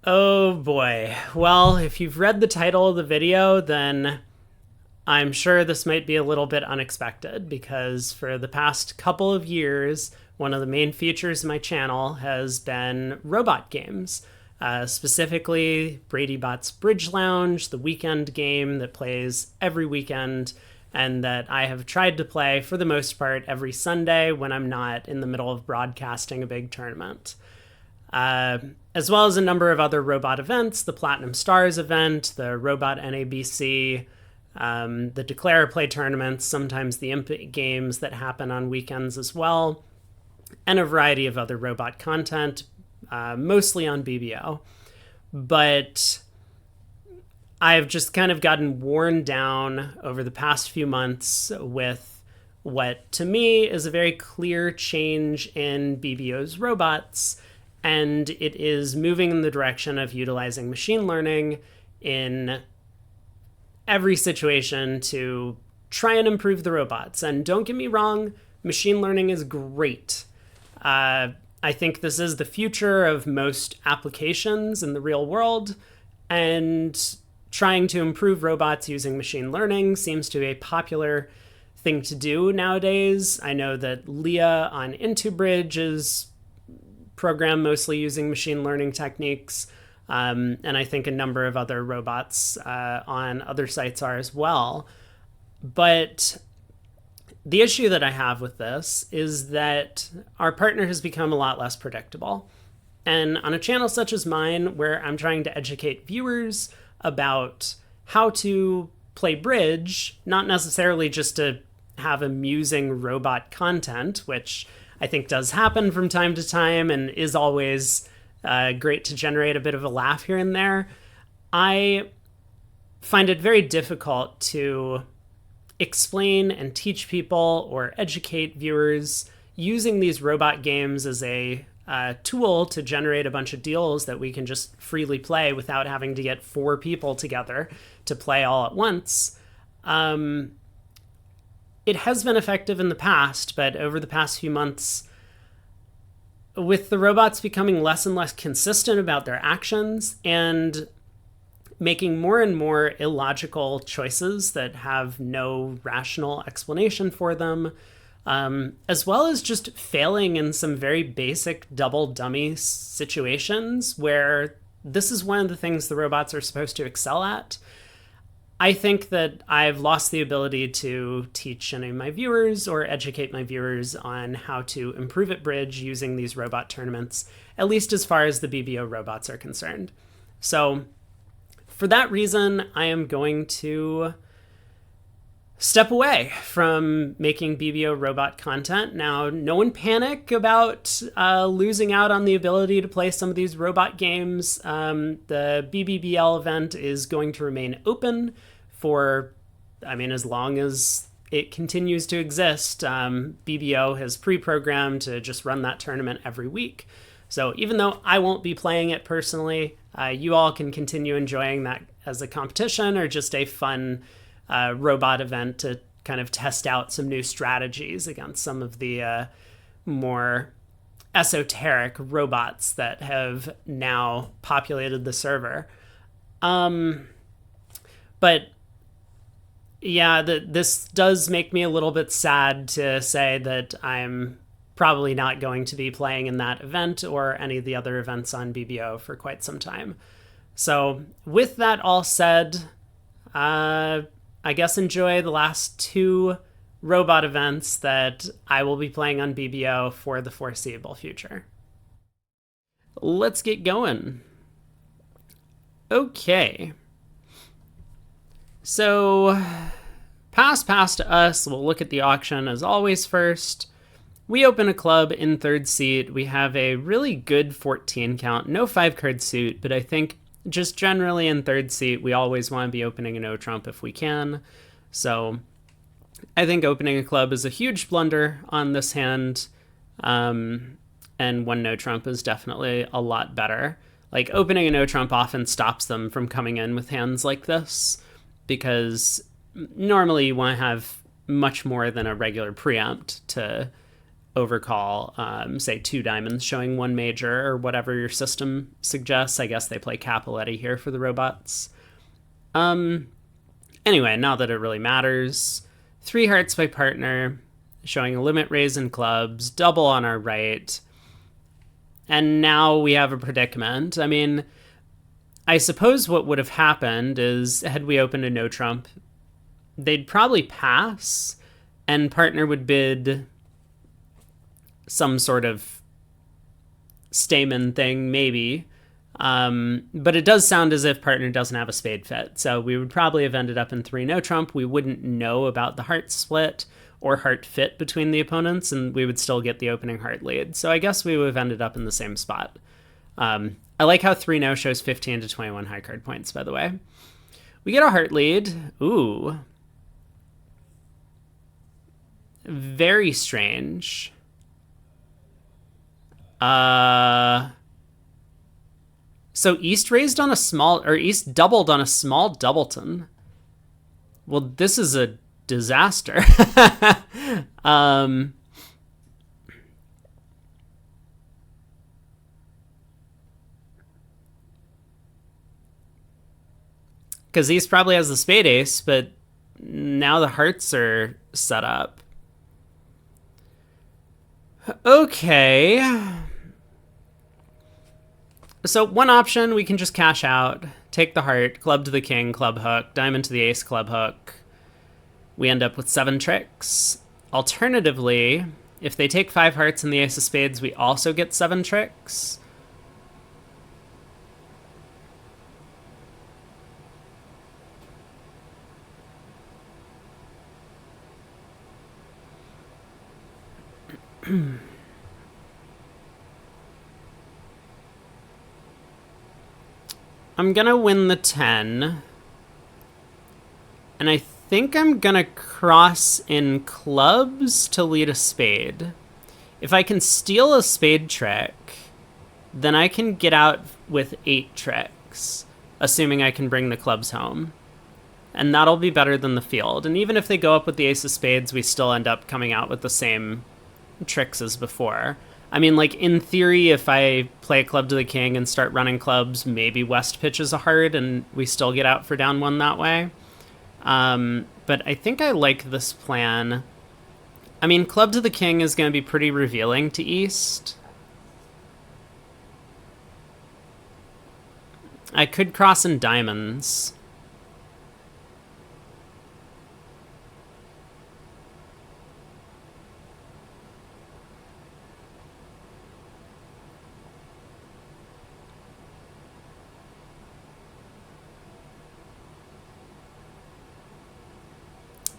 Oh boy. Well, if you've read the title of the video, then I'm sure this might be a little bit unexpected because for the past couple of years, one of the main features of my channel has been robot games. Specifically, Brady Bot's Bridge Lounge, the weekend game that plays every weekend and that I have tried to play for the most part every Sunday when I'm not in the middle of broadcasting a big tournament. Uh, as well as a number of other robot events, the Platinum Stars event, the Robot NABC, the Declare Play tournaments, sometimes the Imp games that happen on weekends as well, and a variety of other robot content, mostly on BBO. But I've just kind of gotten worn down over the past few months with what to me is a very clear change in BBO's robots, and it is moving in the direction of utilizing machine learning in every situation to try and improve the robots. And don't get me wrong, machine learning is great. I think this is the future of most applications in the real world, and trying to improve robots using machine learning seems to be a popular thing to do nowadays. I know that Leah on IntoBridge is programmed mostly using machine learning techniques, and I think a number of other robots on other sites are as well. But the issue that I have with this is that our partner has become a lot less predictable. And on a channel such as mine, where I'm trying to educate viewers about how to play bridge, not necessarily just to have amusing robot content, which I think does happen from time to time and is always great to generate a bit of a laugh here and there, I find it very difficult to explain and teach people or educate viewers using these robot games as a tool to generate a bunch of deals that we can just freely play without having to get four people together to play all at once. It has been effective in the past, but over the past few months, with the robots becoming less and less consistent about their actions and making more and more illogical choices that have no rational explanation for them, as well as just failing in some very basic double dummy situations where this is one of the things the robots are supposed to excel at. I think that I've lost the ability to teach any of my viewers or educate my viewers on how to improve at bridge using these robot tournaments, at least as far as the BBO robots are concerned. So for that reason, I am going to step away from making BBO robot content. Now, no one panic about losing out on the ability to play some of these robot games. The BBBL event is going to remain open for, as long as it continues to exist. BBO has pre-programmed to just run that tournament every week. So even though I won't be playing it personally, you all can continue enjoying that as a competition or just a fun robot event to kind of test out some new strategies against some of the more esoteric robots that have now populated the server. But yeah, this does make me a little bit sad to say that I'm probably not going to be playing in that event or any of the other events on BBO for quite some time. So with that all said, I guess enjoy the last two robot events that I will be playing on BBO for the foreseeable future. Let's get going. Okay. So, pass to us. We'll look at the auction as always first. We open a club in third seat. We have a really good 14 count. No 5-card suit, but I think just generally in third seat, we always want to be opening a no trump if we can. So I think opening a club is a huge blunder on this hand. And one no trump is definitely a lot better. Like, opening a no trump often stops them from coming in with hands like this, because normally you want to have much more than a regular preempt to overcall, say 2 diamonds showing 1 major or whatever your system suggests. I guess they play Capoletti here for the robots. Anyway, not that it really matters. 3 hearts by partner, showing a limit raise in clubs, double on our right. And now we have a predicament. I mean, I suppose what would have happened is, had we opened a no trump, they'd probably pass, and partner would bid some sort of stamen thing, maybe. But it does sound as if partner doesn't have a spade fit. So we would probably have ended up in 3 no trump. We wouldn't know about the heart split or heart fit between the opponents, and we would still get the opening heart lead. So I guess we would have ended up in the same spot. I like how 3 no shows 15 to 21 high card points, by the way. We get a heart lead. Ooh. Very strange. So East raised on a small, or East doubled on a small doubleton. Well, this is a disaster. Because East probably has the spade ace, but now the hearts are set up. Okay. So one option, we can just cash out, take the heart, club to the king, club hook, diamond to the ace, club hook. We end up with 7 tricks. Alternatively, if they take 5 hearts and the ace of spades, we also get 7 tricks. I'm gonna win the 10. And I think I'm gonna cross in clubs to lead a spade. If I can steal a spade trick, then I can get out with 8 tricks, assuming I can bring the clubs home. And that'll be better than the field. And even if they go up with the ace of spades, we still end up coming out with the same tricks as before. I mean, like, in theory, if I play a club to the king and start running clubs, maybe West pitches a heart and we still get out for down 1 that way. But I think I like this plan. I mean, club to the king is going to be pretty revealing to East. I could cross in diamonds.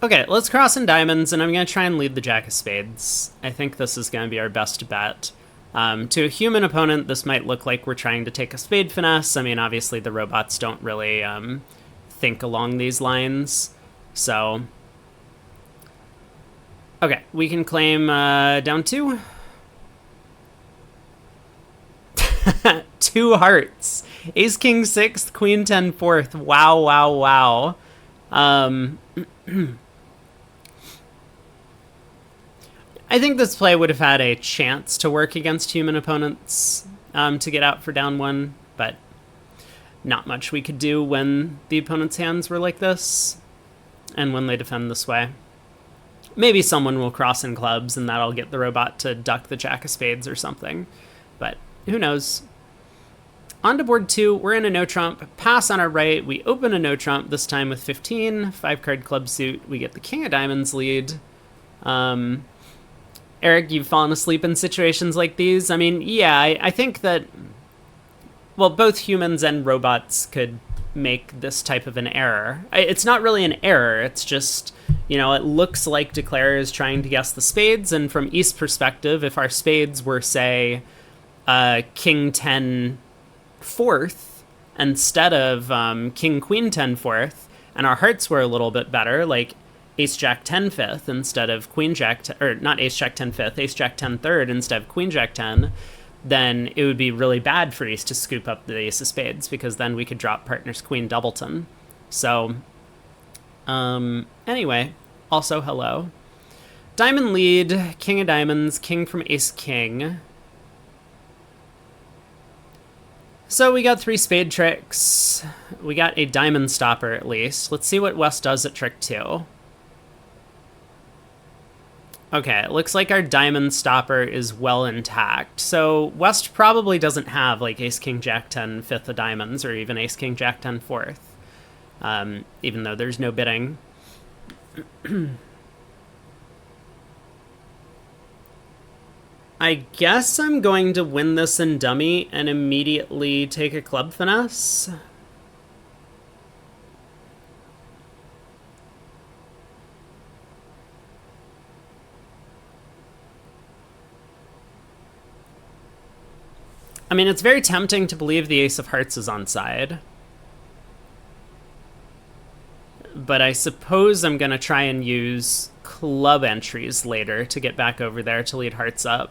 Okay, let's cross in diamonds, and I'm going to try and lead the jack of spades. I think this is going to be our best bet. To a human opponent, this might look like we're trying to take a spade finesse. I mean, obviously the robots don't really think along these lines. So, okay, we can claim down 2. 2 hearts. Ace, king, 6th, queen, 10, 4th. Wow, wow, wow. I think this play would have had a chance to work against human opponents to get out for down 1, but not much we could do when the opponent's hands were like this and when they defend this way. Maybe someone will cross in clubs and that'll get the robot to duck the jack of spades or something, but who knows. On to board 2, we're in a no trump, pass on our right, we open a no trump, this time with 15, 5-card club suit, we get the king of diamonds lead. Eric, you've fallen asleep in situations like these? I mean, yeah, I think that, well, both humans and robots could make this type of an error. It's not really an error, it's just, you know, it looks like Declare is trying to guess the spades, and from East perspective, if our spades were, say, king 10 4th instead of king queen 10 4th, and our hearts were a little bit better, like ace jack 10 5th instead of queen jack or not ace jack 10 5th, ace jack 10 3rd instead of queen jack 10, then it would be really bad for East to scoop up the ace of spades, because then we could drop partner's queen doubleton. So anyway, also hello. Diamond lead, king of diamonds, king from ace-king. So we got 3 spade tricks. We got a diamond stopper at least. Let's see what West does at trick 2. Okay, it looks like our diamond stopper is well intact. So West probably doesn't have like ace, king, jack, 10, 5th of diamonds, or even ace, king, jack, 10, 4th. Even though there's no bidding. I guess I'm going to win this in dummy and immediately take a club finesse. I mean, it's very tempting to believe the ace of hearts is onside. But I suppose I'm going to try and use club entries later to get back over there to lead hearts up.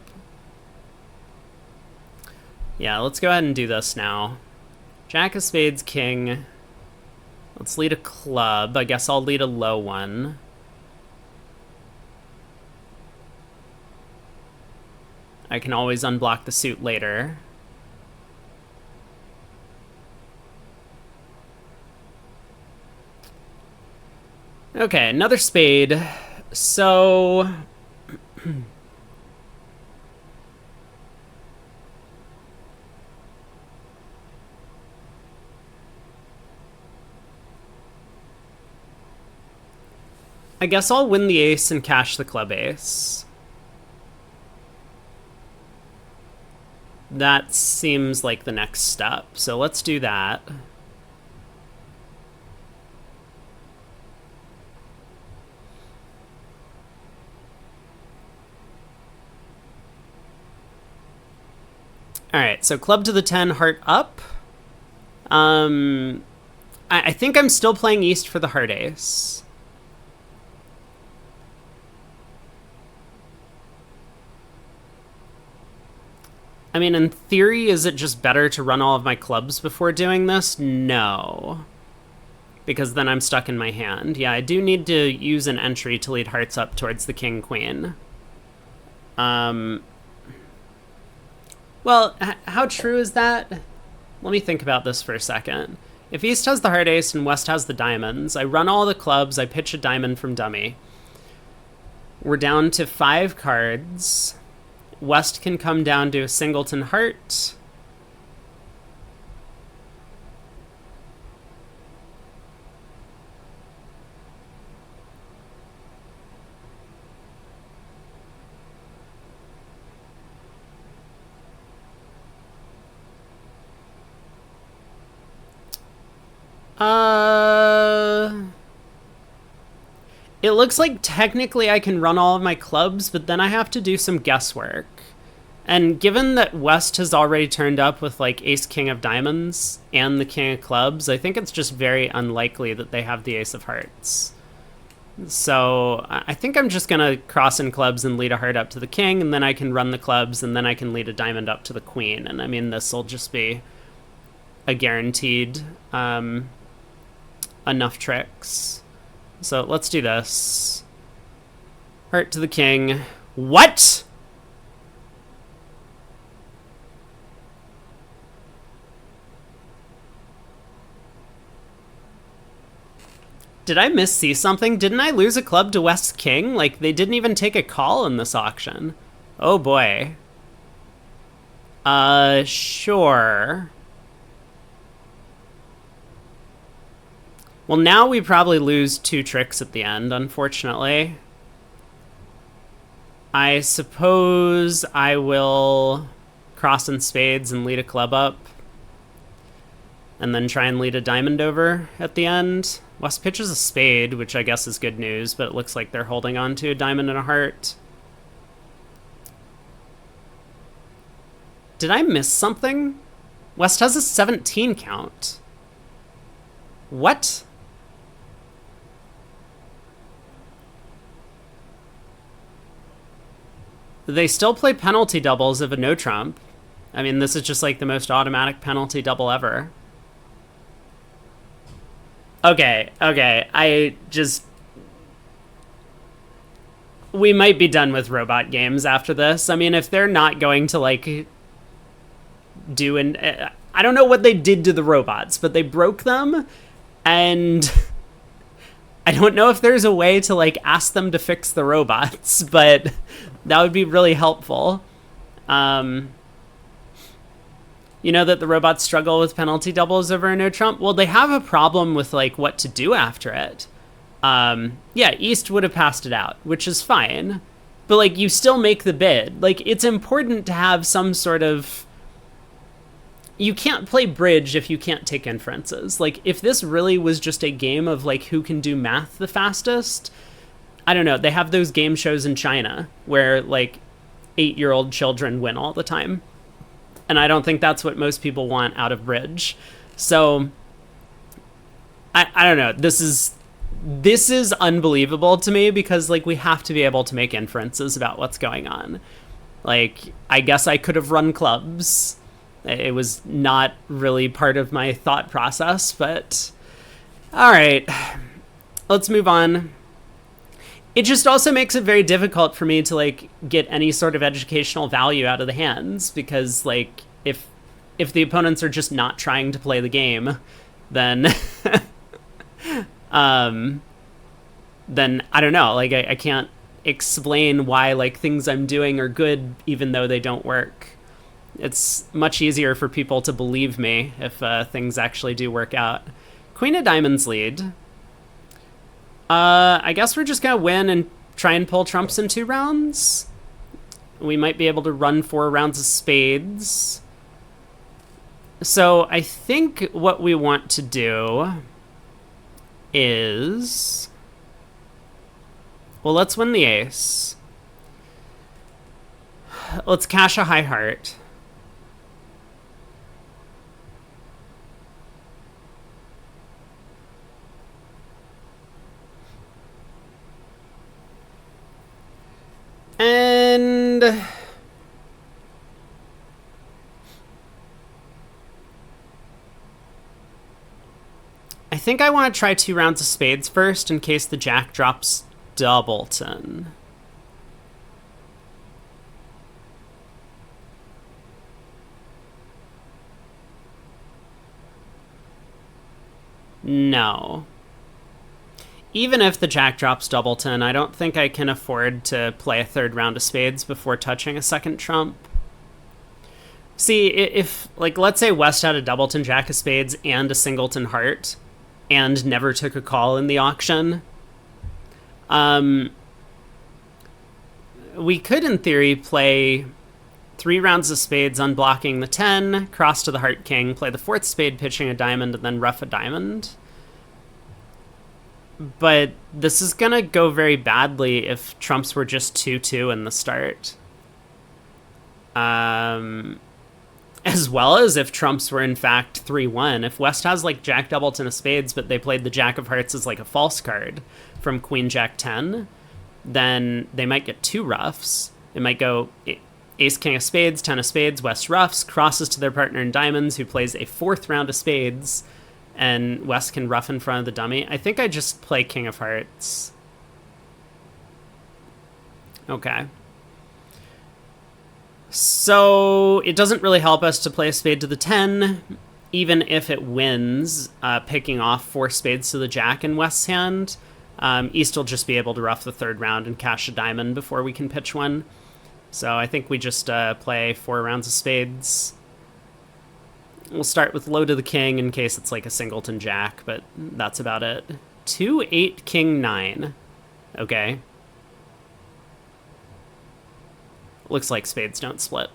Yeah, let's go ahead and do this now. Jack of spades, king. Let's lead a club. I guess I'll lead a low one. I can always unblock the suit later. Okay, another spade. So... I guess I'll win the ace and cash the club ace. That seems like the next step, so let's do that. Alright, so club to the 10, heart up. I think I'm still playing east for the heart ace. I mean, in theory, is it just better to run all of my clubs before doing this? No. Because then I'm stuck in my hand. Yeah, I do need to use an entry to lead hearts up towards the king-queen. Well, how true is that? Let me think about this for a second. If East has the heart ace and West has the diamonds, I run all the clubs, I pitch a diamond from dummy. We're down to 5 cards. West can come down to a singleton heart. It looks like technically I can run all of my clubs, but then I have to do some guesswork. And given that West has already turned up with like ace king of diamonds and the king of clubs, I think it's just very unlikely that they have the ace of hearts. So I think I'm just going to cross in clubs and lead a heart up to the king, and then I can run the clubs, and then I can lead a diamond up to the queen. And I mean, this will just be a guaranteed enough tricks. So let's do this. Heart to the king. What? Did I miss-see something? Didn't I lose a club to West's king? Like, they didn't even take a call in this auction. Oh boy. Sure. Well, now we probably lose 2 tricks at the end, unfortunately. I suppose I will cross in spades and lead a club up. And then try and lead a diamond over at the end. West pitches a spade, which I guess is good news, but it looks like they're holding on to a diamond and a heart. Did I miss something? West has a 17 count. What? They still play penalty doubles of a no trump. I mean, this is just like the most automatic penalty double ever. Okay, I just... we might be done with robot games after this. I mean, if they're not going to like do an I don't know what they did to the robots, but they broke them, and I don't know if there's a way to like ask them to fix the robots, but that would be really helpful. You know that the robots struggle with penalty doubles over a no trump? Well, they have a problem with like what to do after it. Yeah, East would have passed it out, which is fine. But like you still make the bid. Like it's important to have some sort of, you can't play bridge if you can't take inferences. Like if this really was just a game of like who can do math the fastest, I don't know. They have those game shows in China where like 8-year-old children win all the time. And I don't think that's what most people want out of bridge. So I don't know. This is unbelievable to me because like we have to be able to make inferences about what's going on. Like I guess I could have run clubs. It was not really part of my thought process, but all right. Let's move on. It just also makes it very difficult for me to like get any sort of educational value out of the hands because like if the opponents are just not trying to play the game, then then I don't know, like I can't explain why like things I'm doing are good even though they don't work. It's much easier for people to believe me if things actually do work out. Queen of Diamonds lead. I guess we're just gonna win and try and pull trumps in 2 rounds. We might be able to run 4 rounds of spades. So I think what we want to do is, well, let's win the ace. Let's cash a high heart. And I think I want to try 2 rounds of spades first in case the jack drops doubleton. No. Even if the jack drops doubleton, I don't think I can afford to play a 3rd round of spades before touching a 2nd trump. See, if, like, let's say West had a doubleton jack of spades and a singleton heart and never took a call in the auction, we could, in theory, play 3 rounds of spades unblocking the 10, cross to the heart king, play the 4th spade pitching a diamond, and then ruff a diamond. But this is going to go very badly if trumps were just 2-2 in the start. As well as if trumps were in fact 3-1. If West has like jack doubleton of spades, but they played the jack of hearts as like a false card from queen jack 10, then they might get 2 ruffs. It might go ace king of spades, 10 of spades, West ruffs, crosses to their partner in diamonds who plays a 4th round of spades, and West can ruff in front of the dummy. I think I just play king of hearts. Okay. So it doesn't really help us to play a spade to the 10, even if it wins, picking off 4 spades to the jack in West's hand. East will just be able to ruff the 3rd round and cash a diamond before we can pitch one. So I think we just play 4 rounds of spades. We'll start with low to the king in case it's like a singleton jack, but that's about it. 2-8 king 9. Okay. Looks like spades don't split.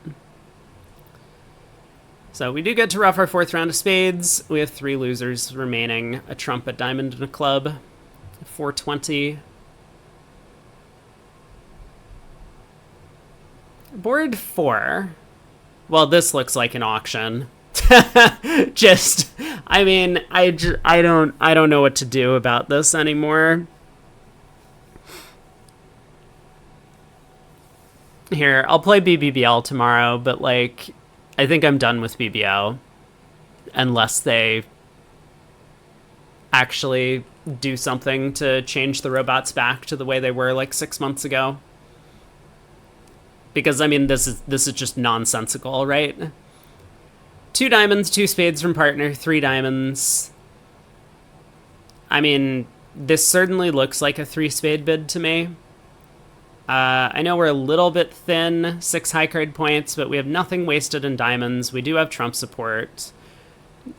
So we do get to ruff our 4th round of spades. We have 3 losers remaining: a trump, a diamond, and a club. 420. Board 4. Well, this looks like an auction. Just, I mean, I don't know what to do about this anymore. Here, I'll play BBBL tomorrow, but like, I think I'm done with BBO. Unless they, actually do something to change the robots back to the way they were like 6 months ago. Because I mean, this is just nonsensical, right? 2 diamonds, 2 spades from partner, 3 diamonds. I mean, this certainly looks like a 3 spade bid to me. I know we're a little bit thin, 6 high card points, but we have nothing wasted in diamonds. We do have trump support.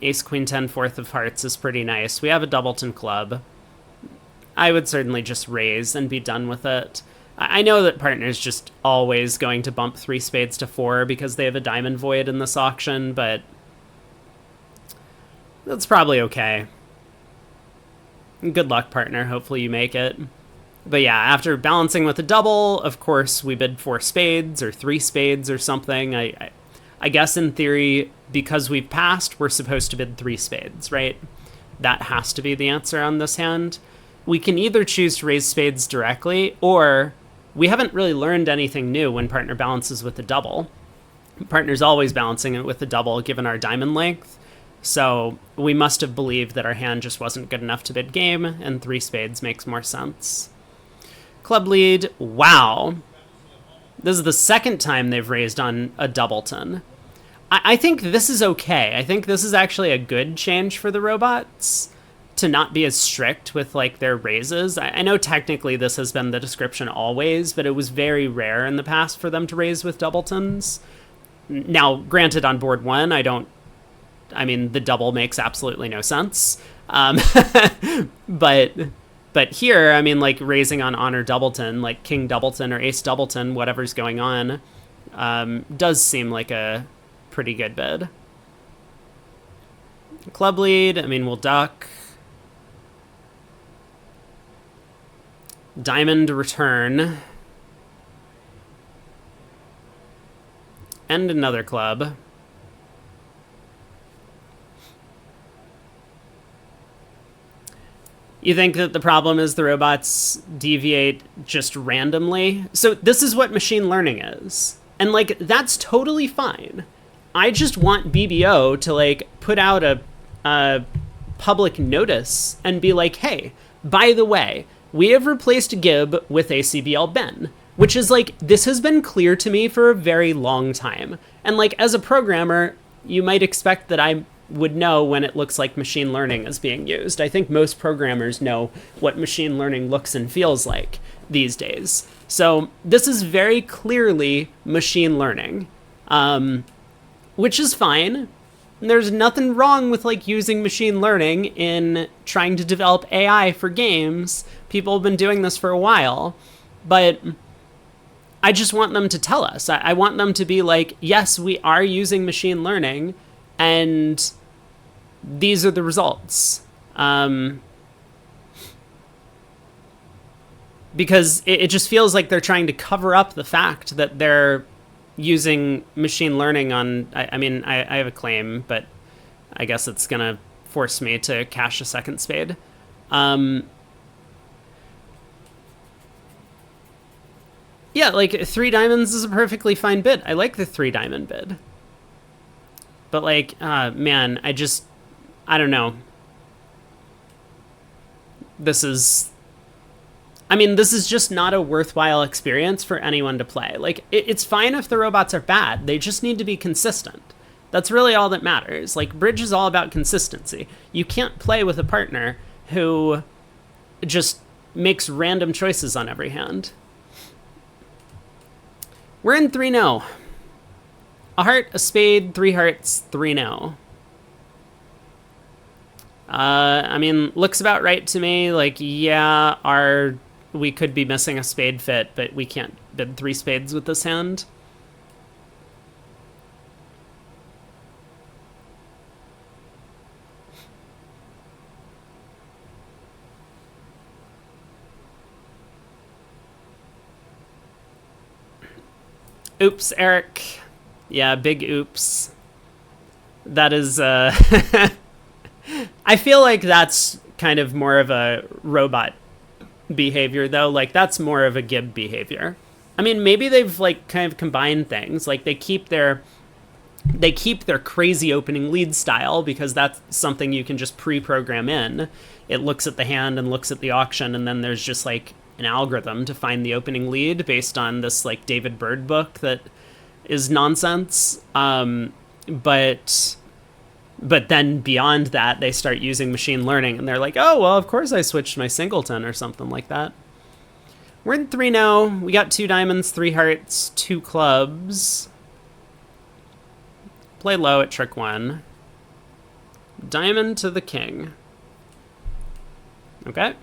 Ace, queen, 10, fourth of hearts is pretty nice. We have a doubleton club. I would certainly just raise and be done with it. I know that partner's just always going to bump 3 spades to 4 because they have a diamond void in this auction, but that's probably okay. Good luck, partner. Hopefully you make it. But yeah, after balancing with a double, of course, we bid 4 spades or 3 spades or something. I guess in theory, because we've passed, we're supposed to bid 3 spades, right? That has to be the answer on this hand. We can either choose to raise spades directly, or we haven't really learned anything new when partner balances with a double. Partner's always balancing it with a double, given our diamond length. So we must have believed that our hand just wasn't good enough to bid game, and 3 spades makes more sense. Club lead, wow. This is the second time they've raised on a doubleton. I think this is okay. I think this is actually a good change for the robots to not be as strict with like their raises. I know technically this has been the description always, but it was very rare in the past for them to raise with doubletons. Now, granted, on board 1, I mean, the double makes absolutely no sense. But here, I mean, like raising on honor doubleton, like king doubleton or ace doubleton, whatever's going on, does seem like a pretty good bid. Club lead, I mean, we'll duck. Diamond return. And another club. You think that the problem is the robots deviate just randomly? So this is what machine learning is. And, like, that's totally fine. I just want BBO to, like, put out a public notice and be like, hey, by the way, we have replaced Gib with ACBL Ben. Which is, like, this has been clear to me for a very long time. And, like, as a programmer, you might expect that I would know when it looks like machine learning is being used. I think most programmers know what machine learning looks and feels like these days. So this is very clearly machine learning, which is fine. There's nothing wrong with like using machine learning in trying to develop AI for games. People have been doing this for a while, but I just want them to tell us. I want them to be like, yes, we are using machine learning, and these are the results. Because it just feels like they're trying to cover up the fact that they're using machine learning on... I mean, I have a claim, but I guess it's going to force me to cash a second spade. Yeah, like 3 diamonds is a perfectly fine bid. I like the 3 diamond bid. But like, man, I don't know. This is just not a worthwhile experience for anyone to play. Like, it's fine if the robots are bad. They just need to be consistent. That's really all that matters. Like, bridge is all about consistency. You can't play with a partner who just makes random choices on every hand. We're in 3-0. A heart, a spade, 3 hearts, 3-0. I mean, looks about right to me. Like, yeah, we could be missing a spade fit, but we can't bid 3 spades with this hand. Oops, Eric. Yeah, big oops. That is, I feel like that's kind of more of a robot behavior, though. Like, that's more of a Gib behavior. I mean, maybe they've, like, kind of combined things. Like, they keep their They keep their crazy opening lead style because that's something you can just pre-program in. It looks at the hand and looks at the auction, and then there's just like an algorithm to find the opening lead based on this like David Bird book that is nonsense. But then beyond that, they start using machine learning, and they're like, oh, well, of course I switched my singleton or something like that. We're in 3 now. We got 2 diamonds, 3 hearts, 2 clubs. Play low at trick 1. Diamond to the king. Okay.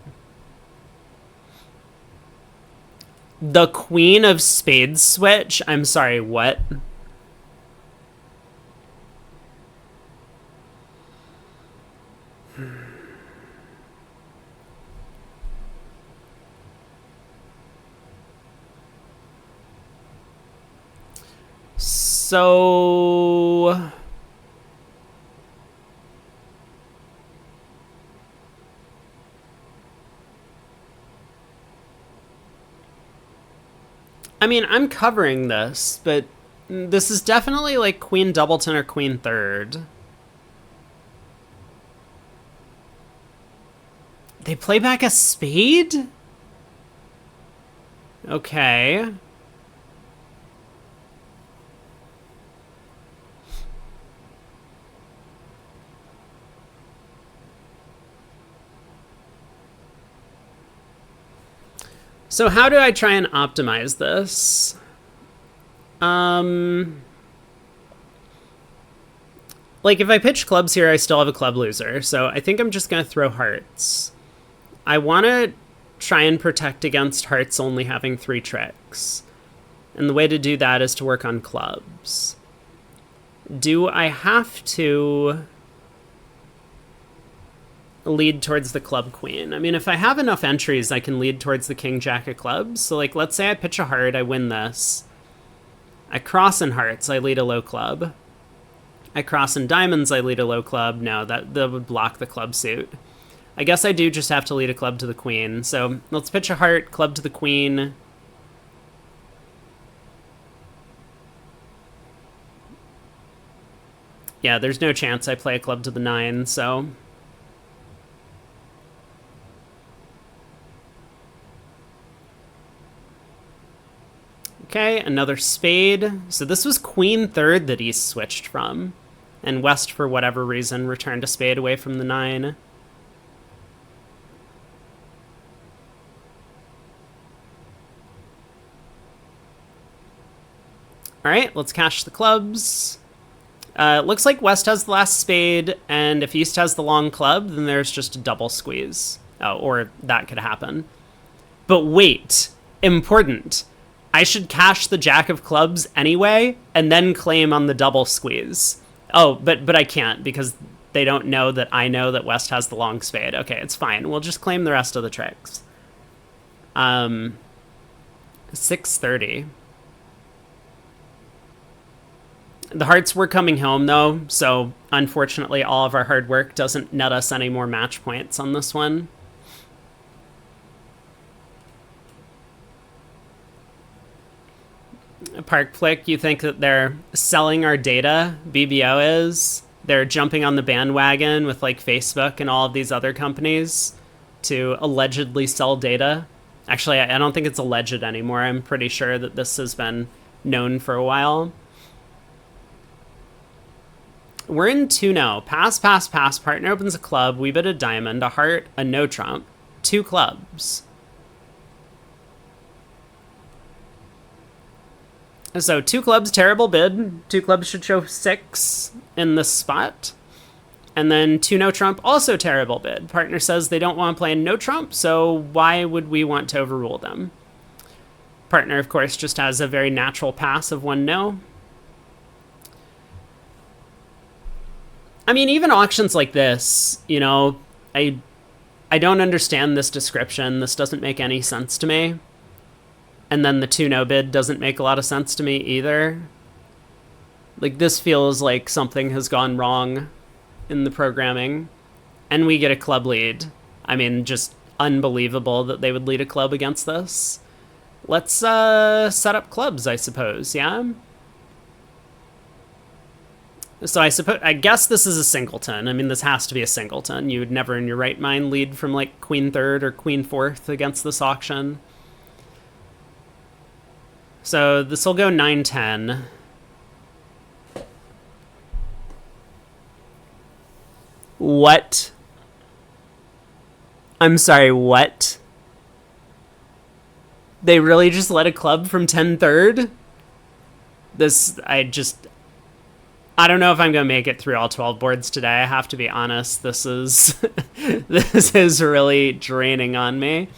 The queen of spades switch? I'm sorry, what? So... I mean, I'm covering this, but this is definitely like queen doubleton or queen third. They play back a spade? Okay. So how do I try and optimize this? Like if I pitch clubs here, I still have a club loser. So I think I'm just going to throw hearts. I want to try and protect against hearts only having 3 tricks. And the way to do that is to work on clubs. Do I have to lead towards the club queen? I mean, if I have enough entries, I can lead towards the king jack of clubs. So like, let's say I pitch a heart, I win this. I cross in hearts, I lead a low club. I cross in diamonds, I lead a low club. No, that would block the club suit. I guess I do just have to lead a club to the queen. So let's pitch a heart, club to the queen. Yeah, there's no chance I play a club to the 9, so... Okay, another spade. So this was queen third that he switched from. And West, for whatever reason, returned a spade away from the 9. All right, let's cash the clubs. Looks like West has the last spade, and if East has the long club, then there's just a double squeeze. Oh, or that could happen. But wait, important. I should cash the jack of clubs anyway, and then claim on the double squeeze. Oh, but I can't, because they don't know that I know that West has the long spade. Okay, it's fine. We'll just claim the rest of the tricks. 630. The hearts were coming home, though, so unfortunately all of our hard work doesn't net us any more match points on this one. Park Flick, you think that they're selling our data? BBO is? They're jumping on the bandwagon with like Facebook and all of these other companies to allegedly sell data. Actually, I don't think it's alleged anymore. I'm pretty sure that this has been known for a while. We're in 2 now. Pass, pass, pass. Partner opens a club. We bid a diamond, a heart, a no trump. 2 clubs. So 2 clubs, terrible bid. 2 clubs should show 6 in this spot. And then 2 no trump, also terrible bid. Partner says they don't want to play no trump, so why would we want to overrule them? Partner, of course, just has a very natural pass of 1 no. I mean, even auctions like this, you know, I don't understand this description. This doesn't make any sense to me. And then the 2 no bid doesn't make a lot of sense to me either. Like, this feels like something has gone wrong in the programming. And we get a club lead. I mean, just unbelievable that they would lead a club against this. Let's set up clubs, I suppose, yeah? So I guess this is a singleton. I mean, this has to be a singleton. You would never in your right mind lead from like queen third or queen fourth against this auction. So this will go 9-10. What? I'm sorry, what? They really just let a club from 10 third? I don't know if I'm going to make it through all 12 boards today. I have to be honest. This is this is really draining on me.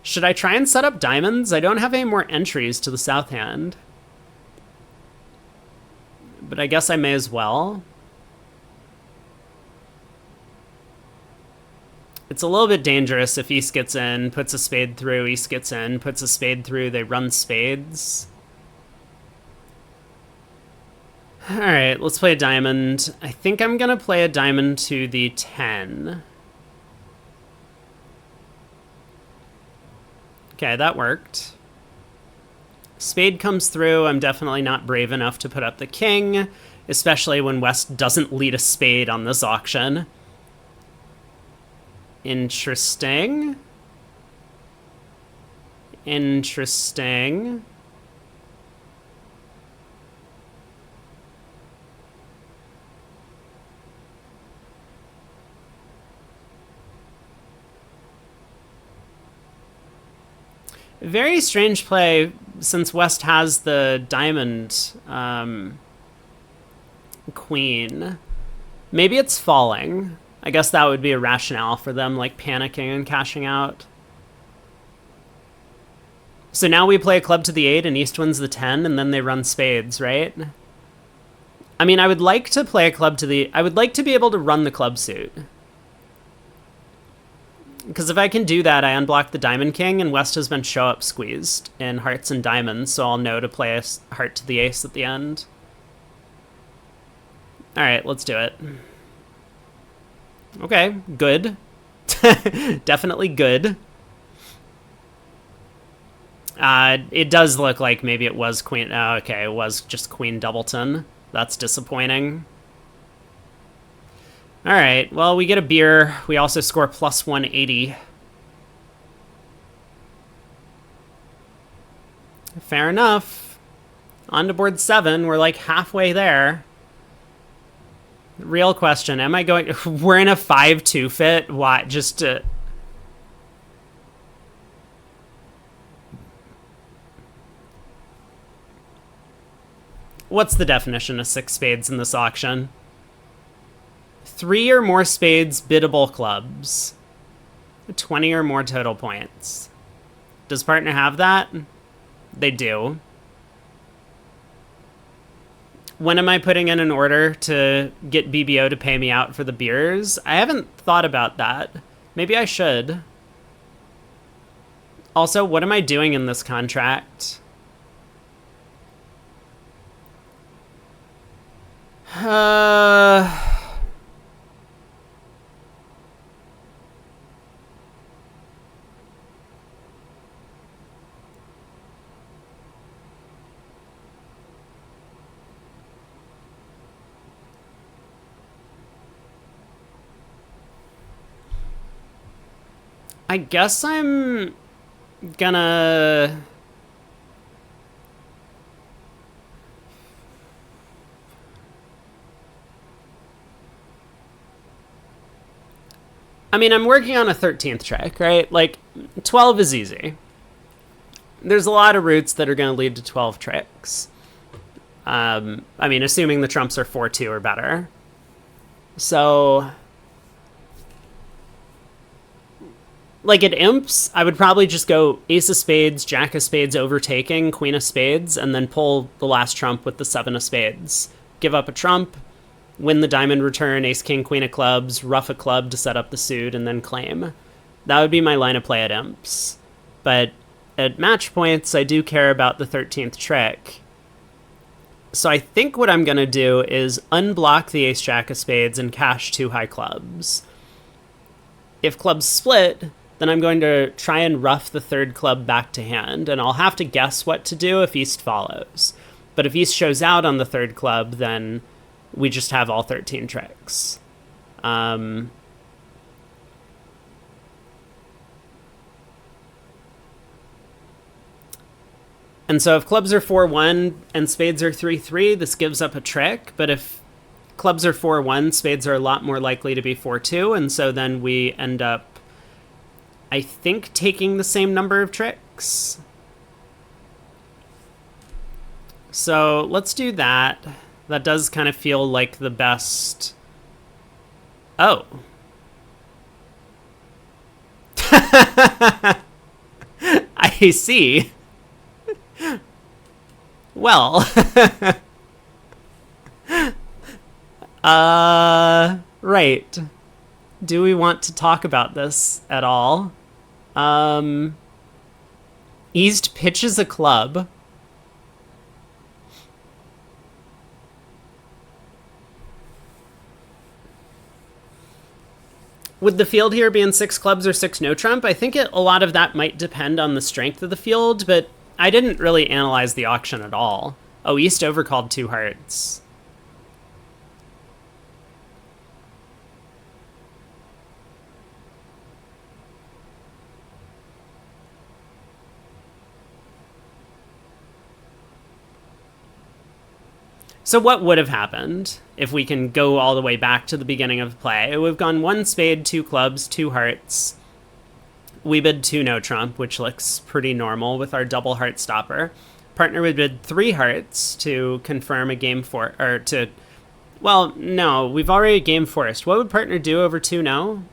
Should I try and set up diamonds? I don't have any more entries to the south hand. But I guess I may as well. It's a little bit dangerous if East gets in, puts a spade through, East gets in, puts a spade through, they run spades. Alright, let's play a diamond. I think I'm going to play a diamond to the 10. Okay, that worked. Spade comes through. I'm definitely not brave enough to put up the king, especially when West doesn't lead a spade on this auction. Interesting. Interesting. Very strange play since West has the diamond queen. Maybe it's falling. I guess that would be a rationale for them, like, panicking and cashing out. So now we play a club to the 8 and East wins the 10, and then they run spades, right? I mean, I would like to play a club to the... I would like to be able to run the club suit. Because if I can do that, I unblock the diamond king, and West has been show-up squeezed in hearts and diamonds, so I'll know to play a heart to the ace at the end. Alright, let's do it. Okay, good. Definitely good. It does look like maybe it was queen... Oh, okay, it was just queen doubleton. That's disappointing. Alright, well, we get a beer. We also score plus 180. Fair enough. On to board 7. We're like halfway there. Real question, am I going... We're in a 5-2 fit? Why? Just to... What's the definition of 6 spades in this auction? 3 or more spades, biddable clubs. 20 or more total points. Does partner have that? They do. When am I putting in an order to get BBO to pay me out for the beers? I haven't thought about that. Maybe I should. Also, what am I doing in this contract? I guess I'm gonna... I mean, I'm working on a 13th trick, right? Like, 12 is easy. There's a lot of routes that are going to lead to 12 tricks. I mean, assuming the trumps are 4-2 or better. So... Like, at imps, I would probably just go ace of spades, jack of spades overtaking, queen of spades, and then pull the last trump with the 7 of spades. Give up a trump, win the diamond return, ace, king, queen of clubs, ruff a club to set up the suit, and then claim. That would be my line of play at imps. But at match points, I do care about the 13th trick. So I think what I'm going to do is unblock the ace, jack of spades and cash 2 high clubs. If clubs split... then I'm going to try and ruff the 3rd club back to hand, and I'll have to guess what to do if East follows. But if East shows out on the 3rd club, then We just have all 13 tricks. And so if clubs are 4-1 and spades are 3-3, this gives up a trick. But if clubs are 4-1, spades are a lot more likely to be 4-2. And so then we end up, I think, taking the same number of tricks. So let's do that. That does kind of feel like the best. Oh. I see. Well. Right. Do we want to talk about this at all? East pitches a club. Would the field here be in 6 clubs or 6 no trump? I think a lot of that might depend on the strength of the field, but I didn't really analyze the auction at all. Oh, East overcalled 2 hearts. So what would have happened if we can go all the way back to the beginning of the play? It would have gone 1 spade, 2 clubs, 2 hearts. We bid 2 no trump, which looks pretty normal with our double heart stopper. Partner would bid 3 hearts to confirm a game for, or to, well, no, we've already game forced. What would partner do over 2 no?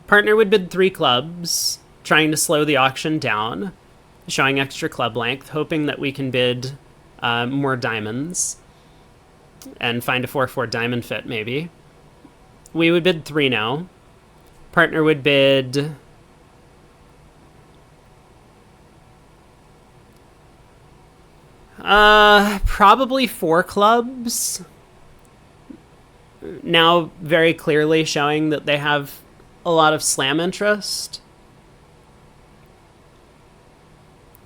Partner would bid 3 clubs, trying to slow the auction down, showing extra club length, hoping that we can bid more diamonds and find a 4-4 diamond fit, maybe. We would bid 3 no. Partner would bid probably 4 clubs. Now very clearly showing that they have a lot of slam interest.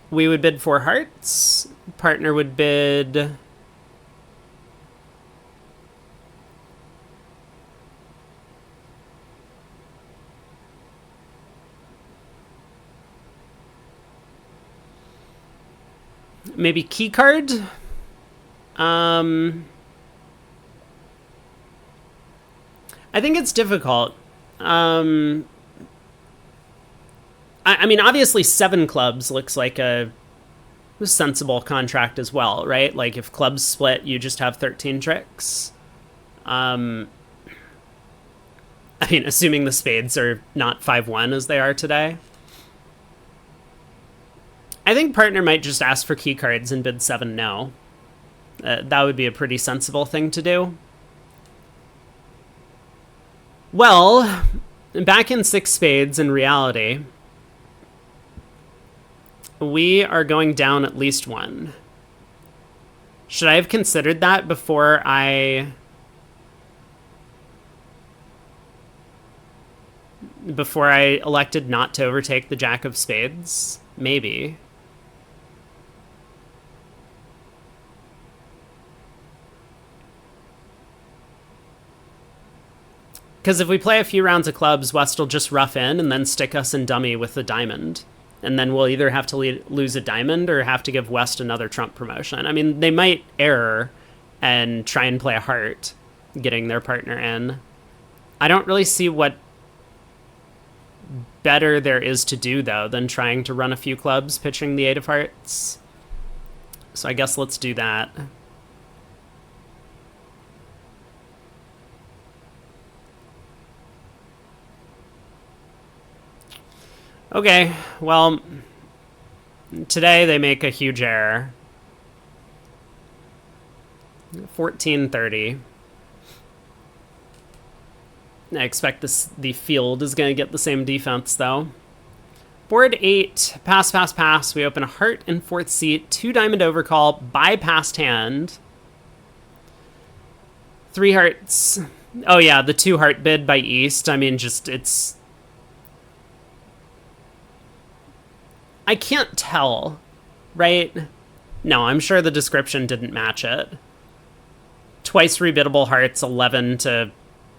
We would bid 4 hearts. Partner would bid maybe key card. I think it's difficult. I mean, obviously 7 clubs looks like a sensible contract as well, right? Like if clubs split, you just have 13 tricks. I mean, assuming the spades are not 5-1 as they are today. I think partner might just ask for key cards and bid 7 no. That would be a pretty sensible thing to do. Well, back in 6 spades in reality, we are going down at least 1. Should I have considered that before I elected not to overtake the jack of spades? Maybe. Because if we play a few rounds of clubs, West will just rough in and then stick us in dummy with the diamond. And then we'll either have to lose a diamond or have to give West another trump promotion. I mean, they might error and try and play a heart, getting their partner in. I don't really see what better there is to do, though, than trying to run a few clubs, pitching the 8 of hearts. So I guess let's do that. Okay, well, today they make a huge error. 1430. I expect the field is going to get the same defense, though. Board 8, pass, pass, pass. We open a heart in 4th seat, 2 diamond overcall, bypassed hand. 3 hearts. Oh yeah, the 2 heart bid by East. I mean, just, it's... I can't tell, right? No, I'm sure the description didn't match it. Twice rebiddable hearts, 11 to...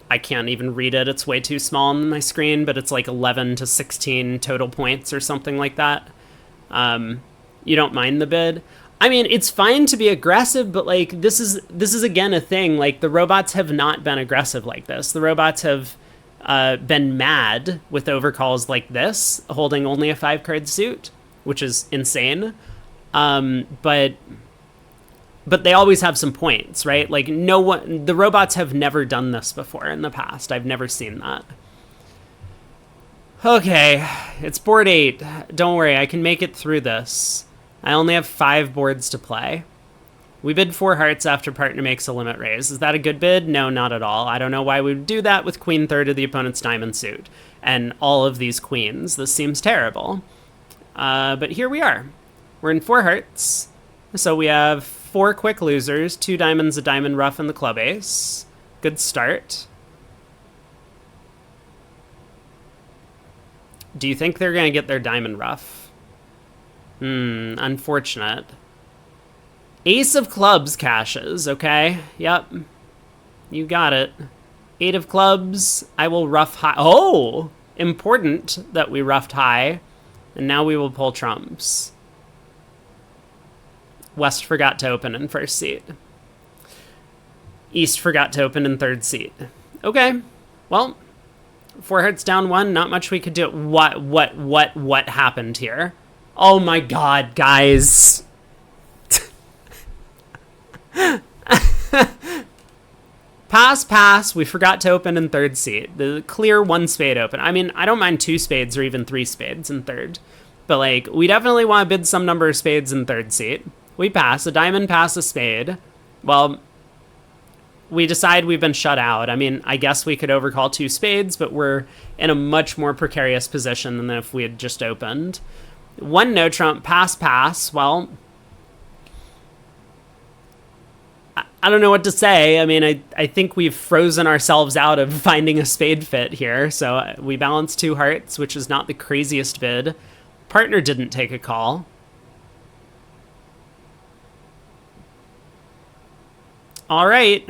I can't even read it. It's way too small on my screen, but it's like 11 to 16 total points or something like that. You don't mind the bid? I mean, it's fine to be aggressive, but like this is again a thing. Like the robots have not been aggressive like this. The robots have been mad with overcalls like this, holding only a 5-card suit, which is insane. But they always have some points, right? Like the robots have never done this before in the past. I've never seen that. Okay, it's board 8. Don't worry, I can make it through this. I only have 5 boards to play. We bid 4 hearts after partner makes a limit raise. Is that a good bid? No, not at all. I don't know why we would do that with queen third of the opponent's diamond suit. And all of these queens. This seems terrible. But here we are. We're in 4 hearts. So we have 4 quick losers, 2 diamonds, a diamond rough, and the club ace. Good start. Do you think they're going to get their diamond rough? Unfortunate. Ace of clubs cashes, okay? Yep. You got it. 8 of clubs. I will rough high. Oh! Important that we roughed high. And now we will pull trumps. West forgot to open in first seat. East forgot to open in third seat. Okay. Well, 4 hearts down 1. Not much we could do. What happened here? Oh my god, guys. Pass. We forgot to open in third seat. The clear 1 spade open. I mean, I don't mind 2 spades or even 3 spades in third. But, like, we definitely want to bid some number of spades in third seat. We pass. A diamond, pass a spade. Well, we decide we've been shut out. I mean, I guess we could overcall 2 spades, but we're in a much more precarious position than if we had just opened. 1 no trump, pass. Well, I don't know what to say. I mean, I think we've frozen ourselves out of finding a spade fit here. So we balanced 2 hearts, which is not the craziest bid. Partner didn't take a call. All right.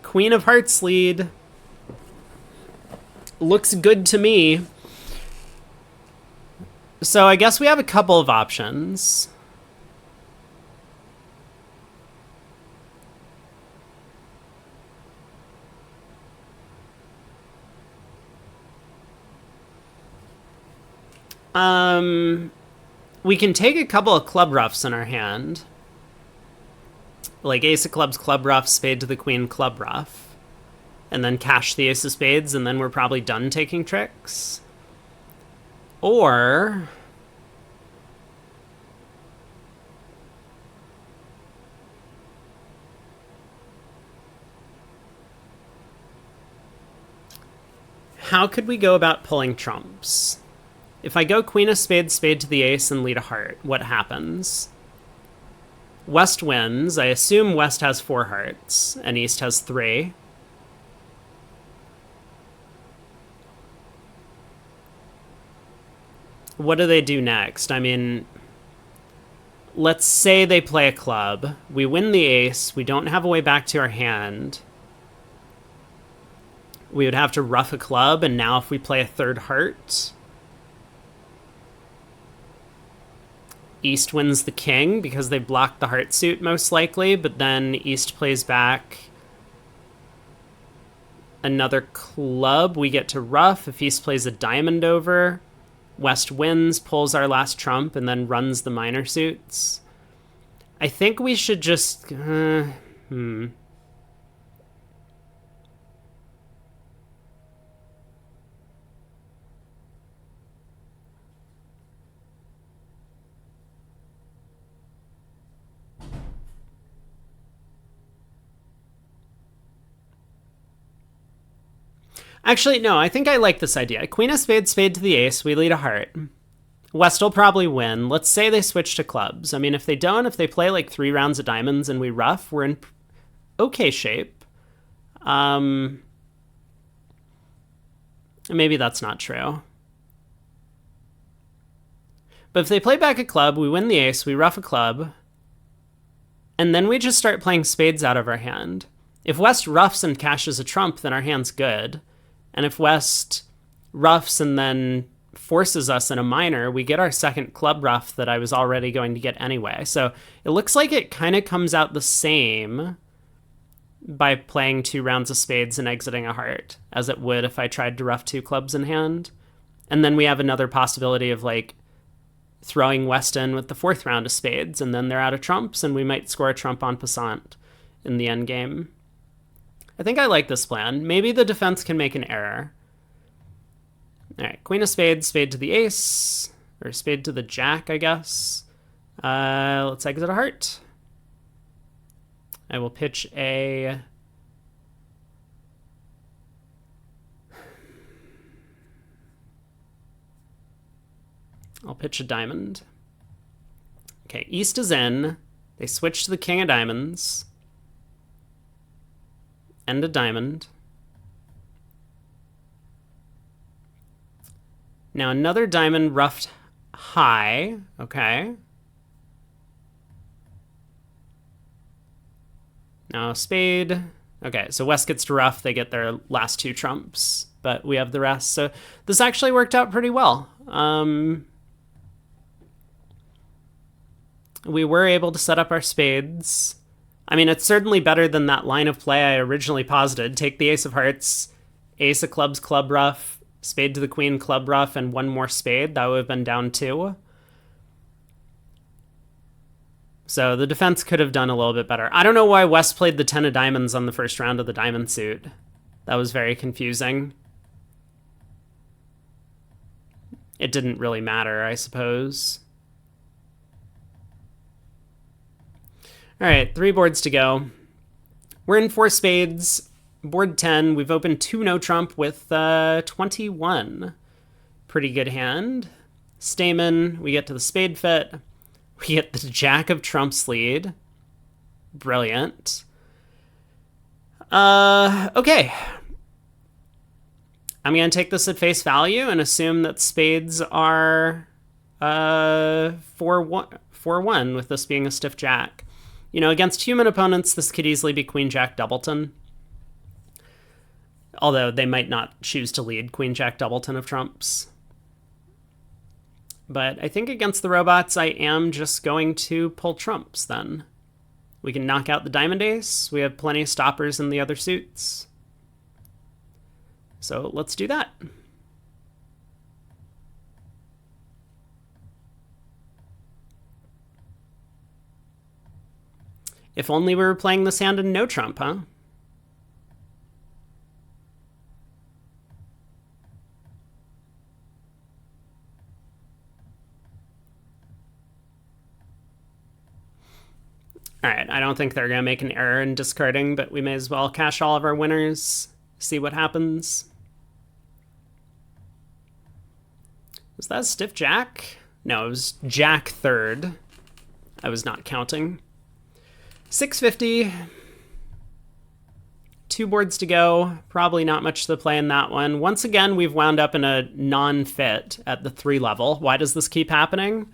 Queen of hearts lead. Looks good to me. So I guess we have a couple of options. We can take a couple of club roughs in our hand. Like ace of clubs, club rough, spade to the queen, club rough. And then cash the ace of spades, and then we're probably done taking tricks. Or... how could we go about pulling trumps? If I go queen of spades, spade to the ace, and lead a heart, what happens? West wins. I assume West has 4 hearts, and East has 3. What do they do next? I mean, let's say they play a club. We win the ace. We don't have a way back to our hand. We would have to rough a club, and now if we play a 3rd heart... East wins the king because they blocked the heart suit most likely, but then East plays back another club. We get to rough. If East plays a diamond over, West wins, pulls our last trump, and then runs the minor suits. I think we should just... Actually, no, I think I like this idea. Queen of spades, spade to the ace, we lead a heart. West will probably win. Let's say they switch to clubs. I mean, if they don't, if they play like 3 rounds of diamonds and we rough, we're in okay shape. Maybe that's not true. But if they play back a club, we win the ace, we rough a club. And then we just start playing spades out of our hand. If West ruffs and cashes a trump, then our hand's good. And if West ruffs and then forces us in a minor, we get our second club ruff that I was already going to get anyway. So it looks like it kind of comes out the same by playing 2 rounds of spades and exiting a heart as it would if I tried to ruff 2 clubs in hand. And then we have another possibility of like throwing West in with the 4th round of spades, and then they're out of trumps, and we might score a trump en passant in the end game. I think I like this plan. Maybe the defense can make an error. All right, queen of spades, spade to the ace, or spade to the jack, I guess. Let's exit a heart. I will pitch a... I'll pitch a diamond. Okay, East is in. They switch to the king of diamonds. And a diamond. Now another diamond ruffed high. Okay. Now spade. Okay, so West gets to ruff. They get their last 2 trumps, but we have the rest. So this actually worked out pretty well. We were able to set up our spades. I mean, it's certainly better than that line of play I originally posited. Take the ace of hearts, ace of clubs, club ruff, spade to the queen, club ruff, and 1 more spade. That would have been down 2. So the defense could have done a little bit better. I don't know why West played the 10 of diamonds on the first round of the diamond suit. That was very confusing. It didn't really matter, I suppose. All right, 3 boards to go. We're in 4 spades. Board 10. We've opened 2 no trump with 21. Pretty good hand. Stamen. We get to the spade fit. We get the jack of trumps lead. Brilliant. Okay. I'm going to take this at face value and assume that spades are 4-1 with this being a stiff jack. You know, against human opponents, this could easily be queen-jack doubleton. Although they might not choose to lead queen-jack doubleton of trumps. But I think against the robots, I am just going to pull trumps then. We can knock out the diamond ace. We have plenty of stoppers in the other suits. So let's do that. If only we were playing this hand in no trump, huh? All right, I don't think they're going to make an error in discarding, but we may as well cash all of our winners, see what happens. Was that a stiff jack? No, it was jack third. I was not counting. 650. 2 boards to go. Probably not much to play in that one. Once again, we've wound up in a non-fit at the 3 level. Why does this keep happening?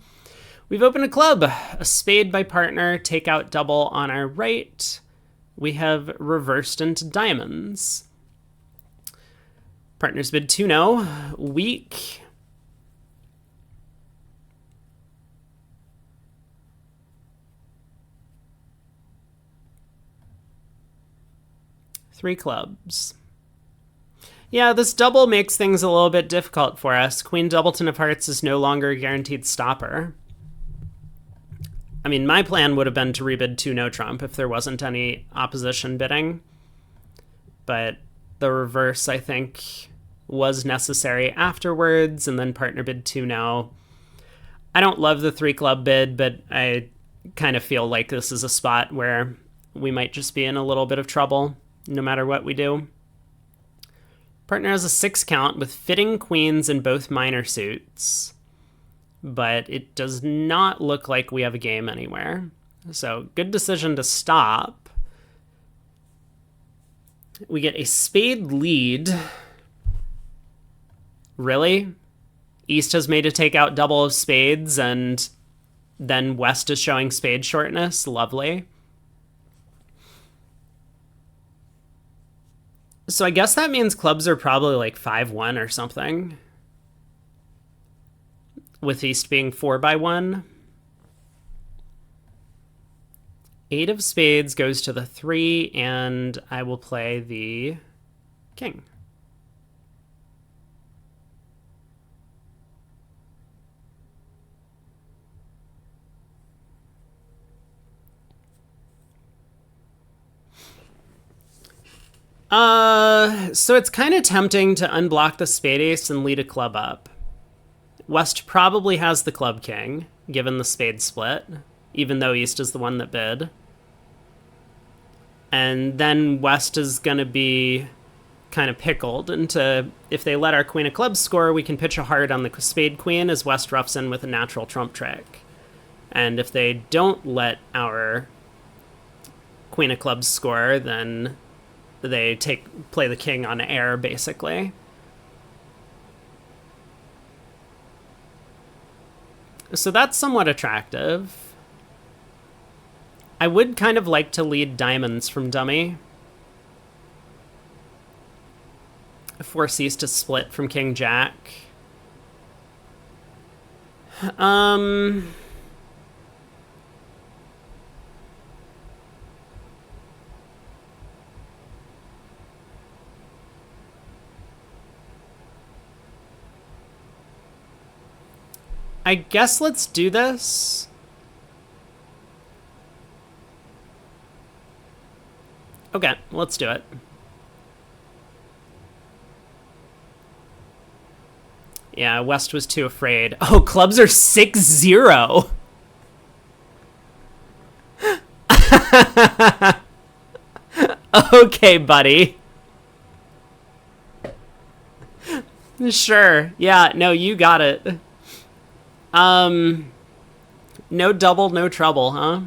We've opened a club. A spade by partner. Take out double on our right. We have reversed into diamonds. Partner's bid 2-0. Weak. Three clubs. Yeah, this double makes things a little bit difficult for us. Queen doubleton of hearts is no longer a guaranteed stopper. I mean, my plan would have been to rebid 2 no trump if there wasn't any opposition bidding. But the reverse, I think, was necessary afterwards, and then partner bid 2 no. I don't love the 3 club bid, but I kind of feel like this is a spot where we might just be in a little bit of trouble no matter what we do. Partner has a 6 count with fitting queens in both minor suits, but it does not look like we have a game anywhere. So good decision to stop. We get a spade lead. Really? East has made a take out double of spades, and then West is showing spade shortness. Lovely. So I guess that means clubs are probably like 5-1 or something. With East being 4-1. 8 of spades goes to the 3, and I will play the king. So it's kind of tempting to unblock the spade ace and lead a club up. West probably has the club king, given the spade split, even though East is the one that bid. And then West is going to be kind of pickled into, if they let our queen of clubs score, we can pitch a heart on the spade queen as West roughs in with a natural trump trick. And if they don't let our queen of clubs score, then they play the king on air, basically. So that's somewhat attractive. I would kind of like to lead diamonds from dummy. Force East to split from king jack. I guess let's do this. Okay, let's do it. Yeah, West was too afraid. Oh, clubs are 6-0. Okay, buddy. Sure. Yeah, no, you got it. No double, no trouble, huh?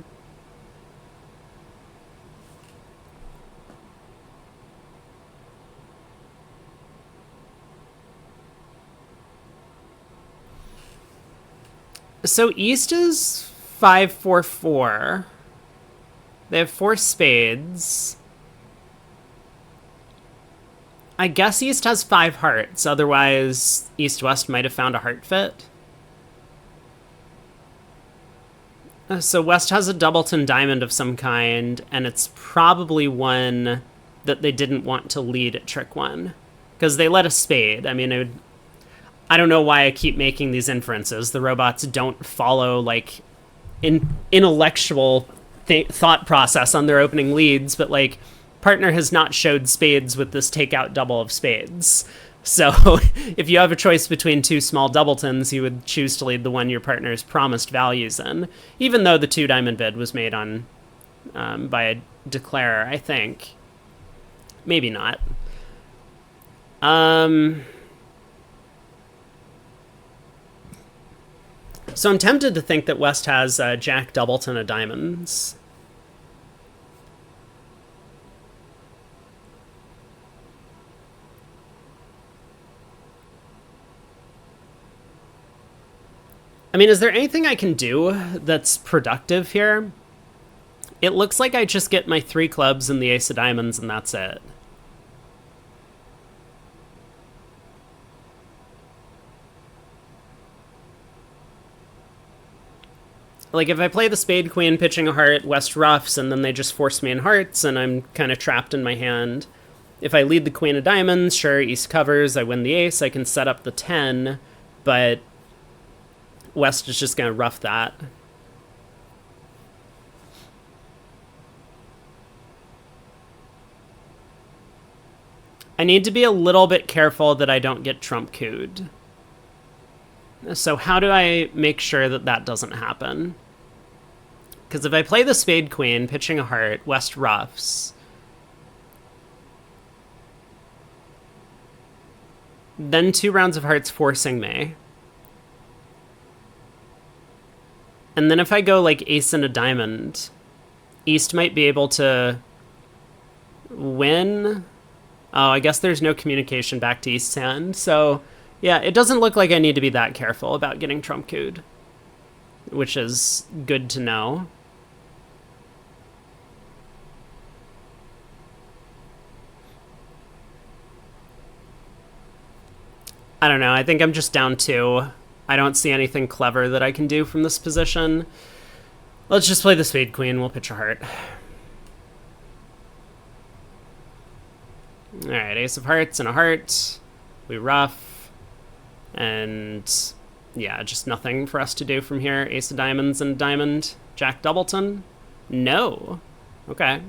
So East is 5-4-4. They have 4 spades. I guess East has 5 hearts, otherwise East-West might have found a heart fit. So West has a doubleton diamond of some kind, and it's probably one that they didn't want to lead at trick 1. Because they let a spade. I mean, I don't know why I keep making these inferences. The robots don't follow, like, intellectual thought process on their opening leads, but, like, partner has not showed spades with this takeout double of spades. So if you have a choice between 2 small doubletons, you would choose to lead the one your partner's promised values in, even though the 2 diamond bid was made on by a declarer, I think. Maybe not. So I'm tempted to think that West has Jack doubleton of diamonds. I mean, is there anything I can do that's productive here? It looks like I just get my 3 clubs and the ace of diamonds, and that's it. Like, if I play the spade queen, pitching a heart, West roughs, and then they just force me in hearts, and I'm kind of trapped in my hand. If I lead the queen of diamonds, sure, East covers, I win the ace, I can set up the 10, but West is just going to rough that. I need to be a little bit careful that I don't get trump cooed. So how do I make sure that that doesn't happen? Because if I play the spade queen, pitching a heart, West roughs, then 2 rounds of hearts forcing me. And then if I go like ace and a diamond, East might be able to win. Oh, I guess there's no communication back to East's hand. So, yeah, it doesn't look like I need to be that careful about getting trump cooed, which is good to know. I don't know. I think I'm just down 2. I don't see anything clever that I can do from this position. Let's just play the spade queen. We'll pitch a heart. All right, ace of hearts and a heart. We ruff. And yeah, just nothing for us to do from here. Ace of diamonds and diamond. Jack Doubleton. No. Okay.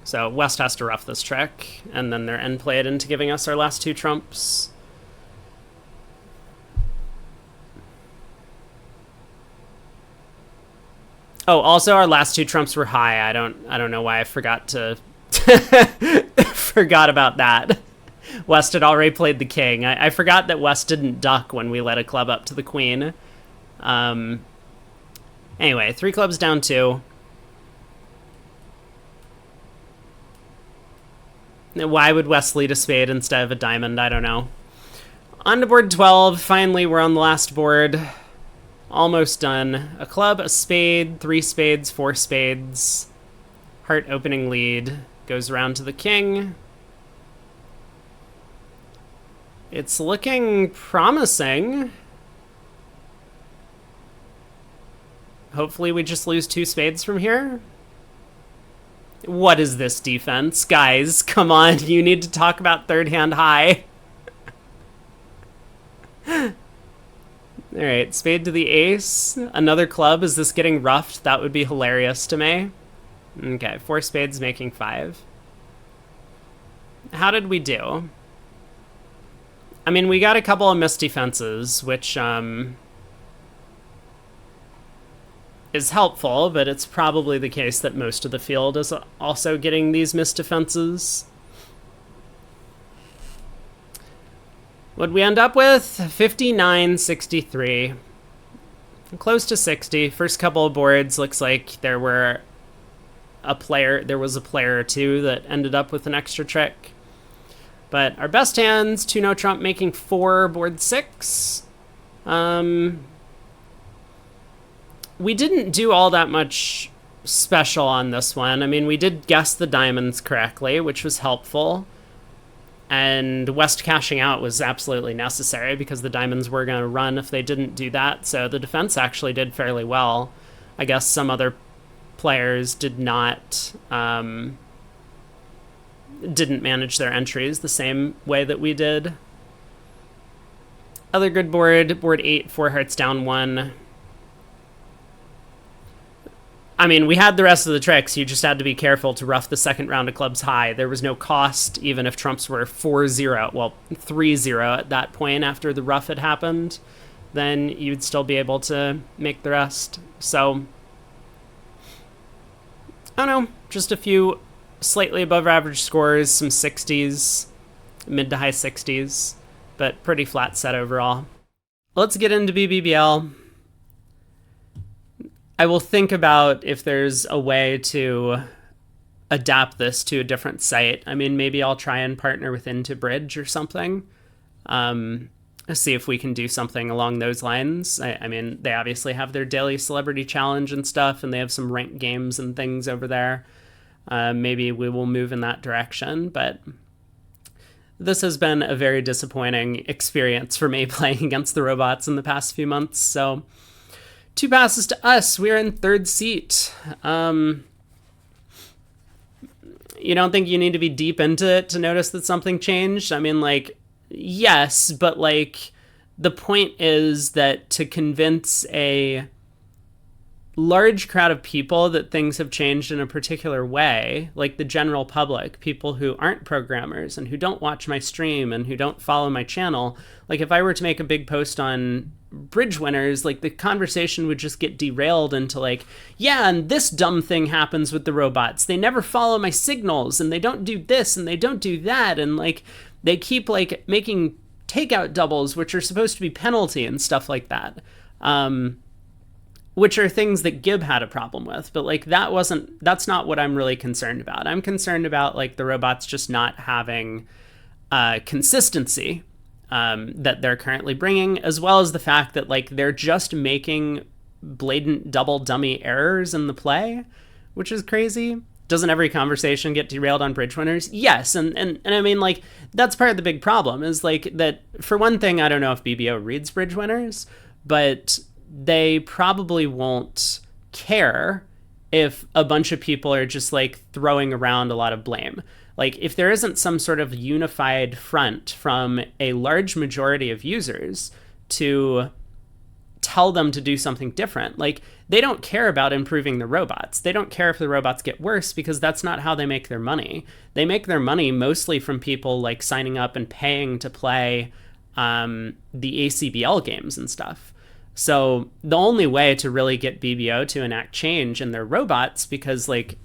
So West has to rough this trick, and then their end play it into giving us our last 2 trumps. Oh, also our last 2 trumps were high. I don't know why I forgot to forgot about that. West had already played the king. I forgot that West didn't duck when we led a club up to the queen. Anyway, 3 clubs down 2. Why would West lead a spade instead of a diamond? I don't know. On to board 12. Finally, we're on the last board. Almost done. A club, a spade, 3 spades, 4 spades. Heart opening lead. Goes around to the king. It's looking promising. Hopefully we just lose 2 spades from here. What is this defense? Guys, come on. You need to talk about third hand high. Alright, spade to the ace. Another club. Is this getting roughed? That would be hilarious to me. Okay, 4 spades making 5. How did we do? I mean, we got a couple of missed defenses, which is helpful, but it's probably the case that most of the field is also getting these missed defenses. What'd we end up with? 59-63. Close to 60. First couple of boards, looks like there was a player or two that ended up with an extra trick. But our best hands, 2 no trump making 4, board 6. We didn't do all that much special on this one. I mean, we did guess the diamonds correctly, which was helpful. And West cashing out was absolutely necessary because the diamonds were going to run if they didn't do that. So the defense actually did fairly well. I guess some other players didn't manage their entries the same way that we did. Other good board 8, 4 hearts down 1. I mean, we had the rest of the tricks. You just had to be careful to rough the second round of clubs high. There was no cost, even if trumps were 4-0, well, 3-0 at that point after the rough had happened, then you'd still be able to make the rest. So, I don't know, just a few slightly above average scores, some 60s, mid to high 60s, but pretty flat set overall. Let's get into BBBL. I will think about if there's a way to adapt this to a different site. I mean, maybe I'll try and partner with Into Bridge or something. See if we can do something along those lines. I mean, they obviously have their daily celebrity challenge and stuff, and they have some ranked games and things over there. Maybe we will move in that direction, but this has been a very disappointing experience for me playing against the robots in the past few months, so 2 passes to us. We're in 3rd seat. You don't think you need to be deep into it to notice that something changed? I mean, like, yes, but, like, the point is that to convince a large crowd of people that things have changed in a particular way, like the general public, people who aren't programmers and who don't watch my stream and who don't follow my channel, like, if I were to make a big post on bridge winners, like, the conversation would just get derailed into, like, yeah, and this dumb thing happens with the robots. They never follow my signals, and they don't do this, and they don't do that, and, like, they keep, like, making takeout doubles, which are supposed to be penalty and stuff like that. Which are things that Gib had a problem with, but, like, that's not what I'm really concerned about. I'm concerned about, like, the robots just not having consistency that they're currently bringing, as well as the fact that, like, they're just making blatant double dummy errors in the play, which is crazy. doesn't every conversation get derailed on bridge winners? Yes, and I mean, like, that's part of the big problem is, like, that for one thing, I don't know if BBO reads bridge winners, but they probably won't care if a bunch of people are just, like, throwing around a lot of blame. Like, if there isn't some sort of unified front from a large majority of users to tell them to do something different, like, they don't care about improving the robots. They don't care if the robots get worse because that's not how they make their money. They make their money mostly from people, like, signing up and paying to play the ACBL games and stuff. So the only way to really get BBO to enact change in their robots, because, like,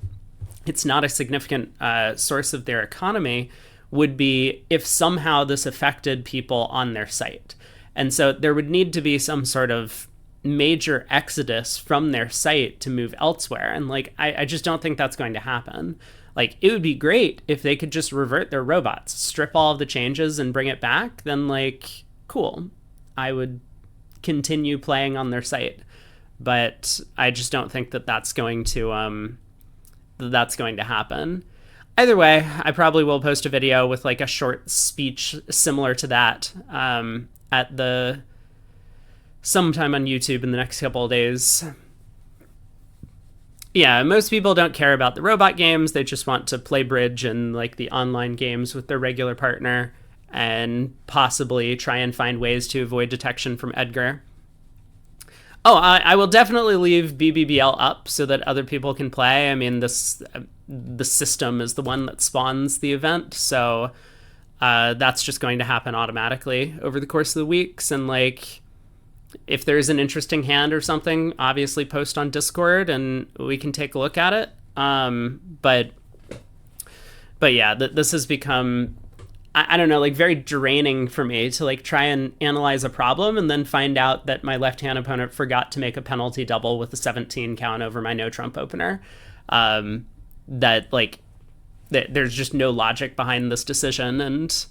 it's not a significant source of their economy, would be if somehow this affected people on their site. And so there would need to be some sort of major exodus from their site to move elsewhere. And, like, I just don't think that's going to happen. Like, it would be great if they could just revert their robots, strip all of the changes and bring it back. Then, like, cool. I would continue playing on their site. But I just don't think that that's going to happen. Either way, I probably will post a video with, like, a short speech similar to that at the sometime on YouTube in the next couple of days. Yeah, most people don't care about the robot games. They just want to play bridge and, like, the online games with their regular partner and possibly try and find ways to avoid detection from Edgar. Oh, I will definitely leave BBBL up so that other people can play. I mean, the system is the one that spawns the event, so that's just going to happen automatically over the course of the weeks. And, like, if there's an interesting hand or something, obviously post on Discord and we can take a look at it. But yeah, this has become, I don't know, like, very draining for me to, like, try and analyze a problem and then find out that my left-hand opponent forgot to make a penalty double with a 17 count over my no trump opener. That, like, there's just no logic behind this decision, and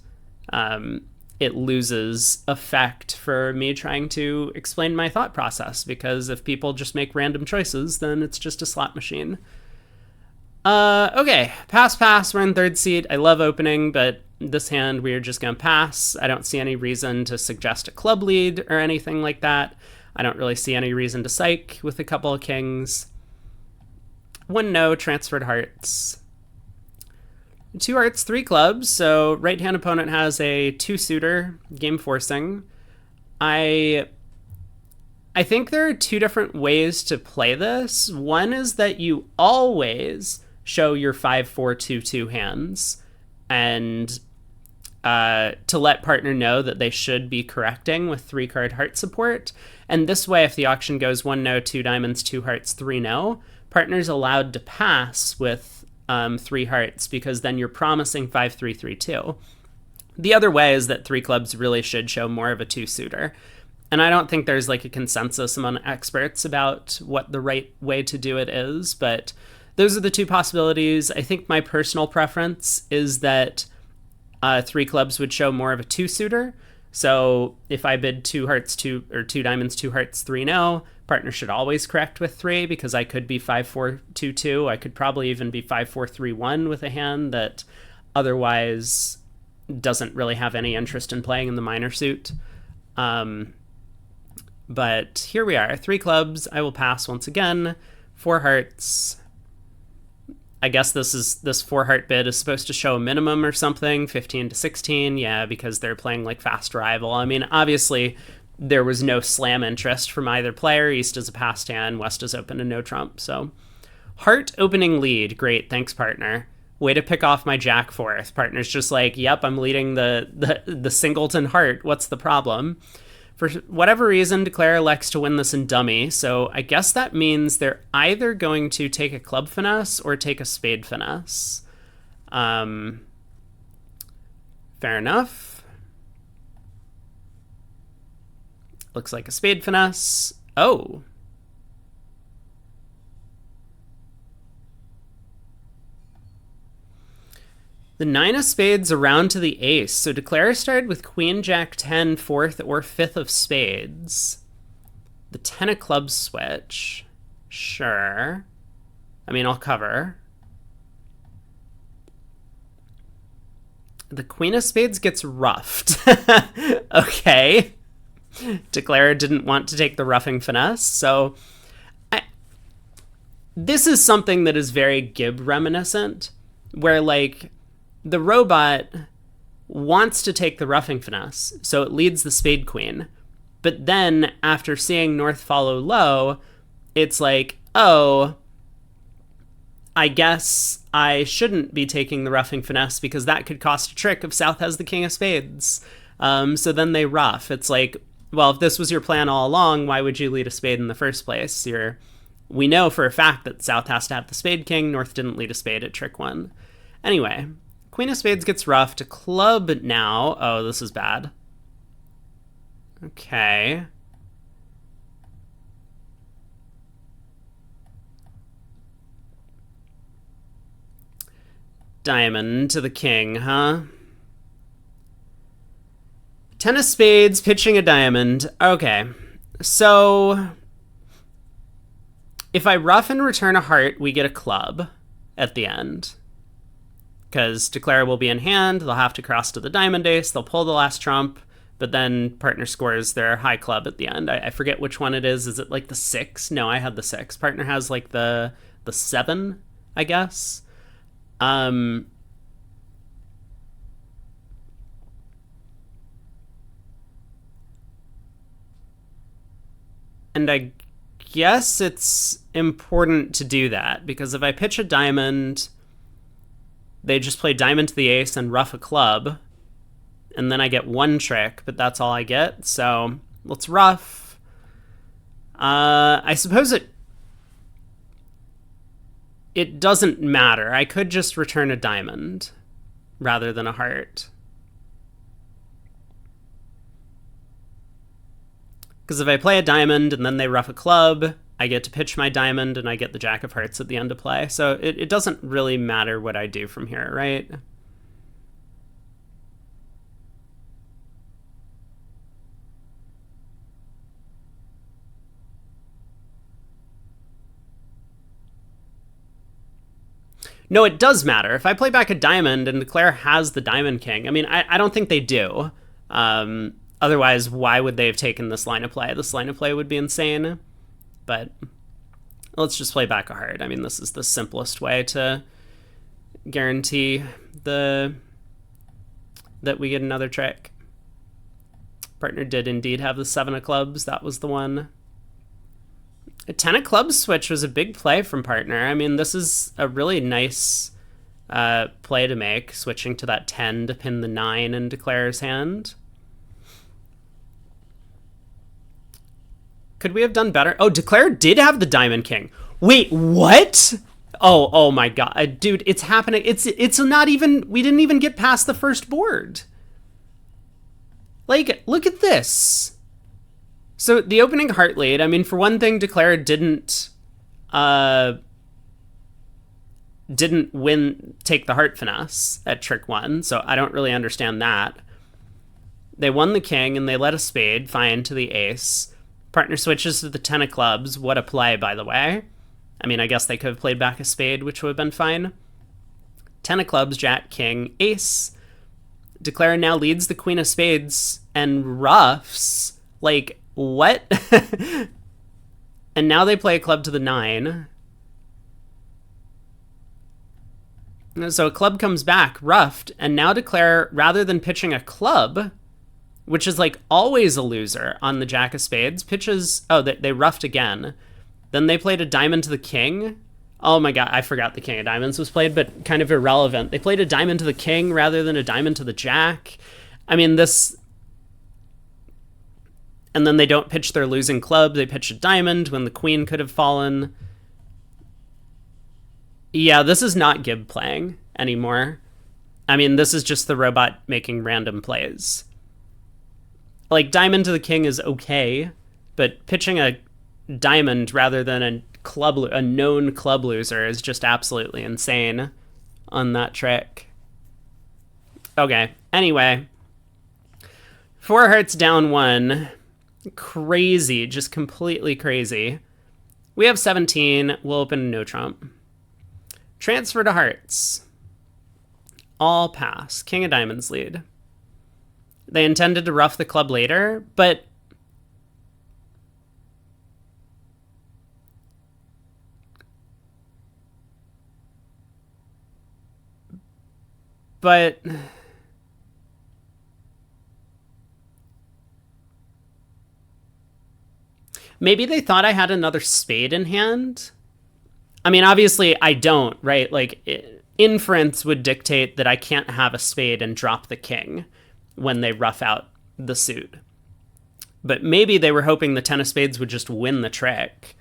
it loses effect for me trying to explain my thought process, because if people just make random choices, then it's just a slot machine. Okay, pass, we're in third seat. I love opening, but this hand we're just gonna pass. I don't see any reason to suggest a club lead or anything like that. I don't really see any reason to psych with a couple of kings. 1 no, transferred hearts. 2 hearts, 3 clubs, so right-hand opponent has a 2-suitor, game forcing. I think there are 2 different ways to play this. One is that you always show your 5-4-2-2 hands, and to let partner know that they should be correcting with 3-card heart support. And this way, if the auction goes 1 no, 2 diamonds, 2 hearts, 3 no, partner's allowed to pass with 3 hearts, because then you're promising 5-3-3-2. The other way is that 3 clubs really should show more of a 2-suitor. And I don't think there's, like, a consensus among experts about what the right way to do it is, but those are the 2 possibilities. I think my personal preference is that 3 clubs would show more of a 2-suitor. So if I bid 2 hearts, 2 diamonds, 2 hearts, 3 no, partner should always correct with 3, because I could be 5-4-2-2. I could probably even be 5-4-3-1 with a hand that otherwise doesn't really have any interest in playing in the minor suit. But here we are, 3 clubs. I will pass once again. 4 hearts. I guess this 4 heart bid is supposed to show a minimum or something, 15 to 16. Yeah, because they're playing, like, fast arrival. I mean, obviously there was no slam interest from either player. East is a passed hand, West is open to no trump. So heart opening lead. Great, thanks, partner. Way to pick off my jack fourth. Partner's just like, yep, I'm leading the singleton heart. What's the problem? For whatever reason, Declare elects to win this in dummy, so I guess that means they're either going to take a club finesse or take a spade finesse. Fair enough. Looks like a spade finesse. Oh. The 9 of spades around to the ace. So Declare started with queen, jack, 10, 4th or 5th of spades. The 10 of clubs switch. Sure. I mean, I'll cover. The Queen of Spades gets ruffed. Okay. Declare didn't want to take the ruffing finesse, so this is something that is very Gib reminiscent, where like the robot wants to take the ruffing finesse, so it leads the spade queen. But then after seeing North follow low, it's like, oh, I guess I shouldn't be taking the ruffing finesse because that could cost a trick if South has the king of spades. So then they ruff. It's like, well, if this was your plan all along, why would you lead a spade in the first place? We know for a fact that South has to have the spade king. North didn't lead a spade at trick 1. Anyway, Queen of Spades gets ruffed. Club now. Oh, this is bad. Okay. Diamond to the king, huh? 10 of spades, pitching a diamond. Okay. So if I ruff and return a heart, we get a club at the end. Because Declare will be in hand, they'll have to cross to the diamond ace, they'll pull the last trump, but then partner scores their high club at the end. I forget which one it is. Is it like the 6? No, I had the 6. Partner has like the 7, I guess. And I guess it's important to do that, because if I pitch a diamond, they just play diamond to the ace and ruff a club, and then I get 1 trick, but that's all I get. So let's ruff. I suppose it doesn't matter. I could just return a diamond rather than a heart. Because if I play a diamond and then they ruff a club, I get to pitch my diamond and I get the jack of hearts at the end of play. So it doesn't really matter what I do from here, right? No, it does matter. If I play back a diamond and Declare has the diamond king, I mean, I don't think they do. Otherwise, why would they have taken this line of play? This line of play would be insane. But let's just play back a heart. I mean, this is the simplest way to guarantee that we get another trick. Partner did indeed have the 7 of clubs. That was the one. A 10 of clubs switch was a big play from partner. I mean, this is a really nice play to make, switching to that 10 to pin the 9 in Declare's hand. Could we have done better? Oh, Declare did have the diamond king. Wait, what? Oh my god. Dude, it's happening. It's not even, we didn't even get past the first board. Like, look at this. So the opening heart lead, I mean, for one thing, Declare didn't take the heart finesse at trick 1, so I don't really understand that. They won the king and they let a spade, fine, to the ace. Partner switches to the 10 of clubs. What a play, by the way. I mean, I guess they could have played back a spade, which would have been fine. 10 of clubs, jack, king, ace. Declare now leads the queen of spades and ruffs. Like, what? And now they play a club to the 9. So a club comes back, ruffed, and now Declare, rather than pitching a club, which is like always a loser on the jack of spades, pitches, oh, they ruffed again. Then they played a diamond to the king. Oh my god, I forgot the king of diamonds was played, but kind of irrelevant. They played a diamond to the king rather than a diamond to the jack. I mean, this... And then they don't pitch their losing club. They pitch a diamond when the queen could have fallen. Yeah, this is not Gib playing anymore. I mean, this is just the robot making random plays. Like, diamond to the king is okay, but pitching a diamond rather than a known club loser is just absolutely insane on that trick. Okay, anyway. 4 hearts down 1. Crazy, just completely crazy. We have 17. We'll open no trump. Transfer to hearts. All pass. King of diamonds lead. They intended to ruff the club later, but maybe they thought I had another spade in hand. I mean, obviously I don't, right? Like, inference would dictate that I can't have a spade and drop the king when they rough out the suit. But maybe they were hoping the 10 of spades would just win the trick,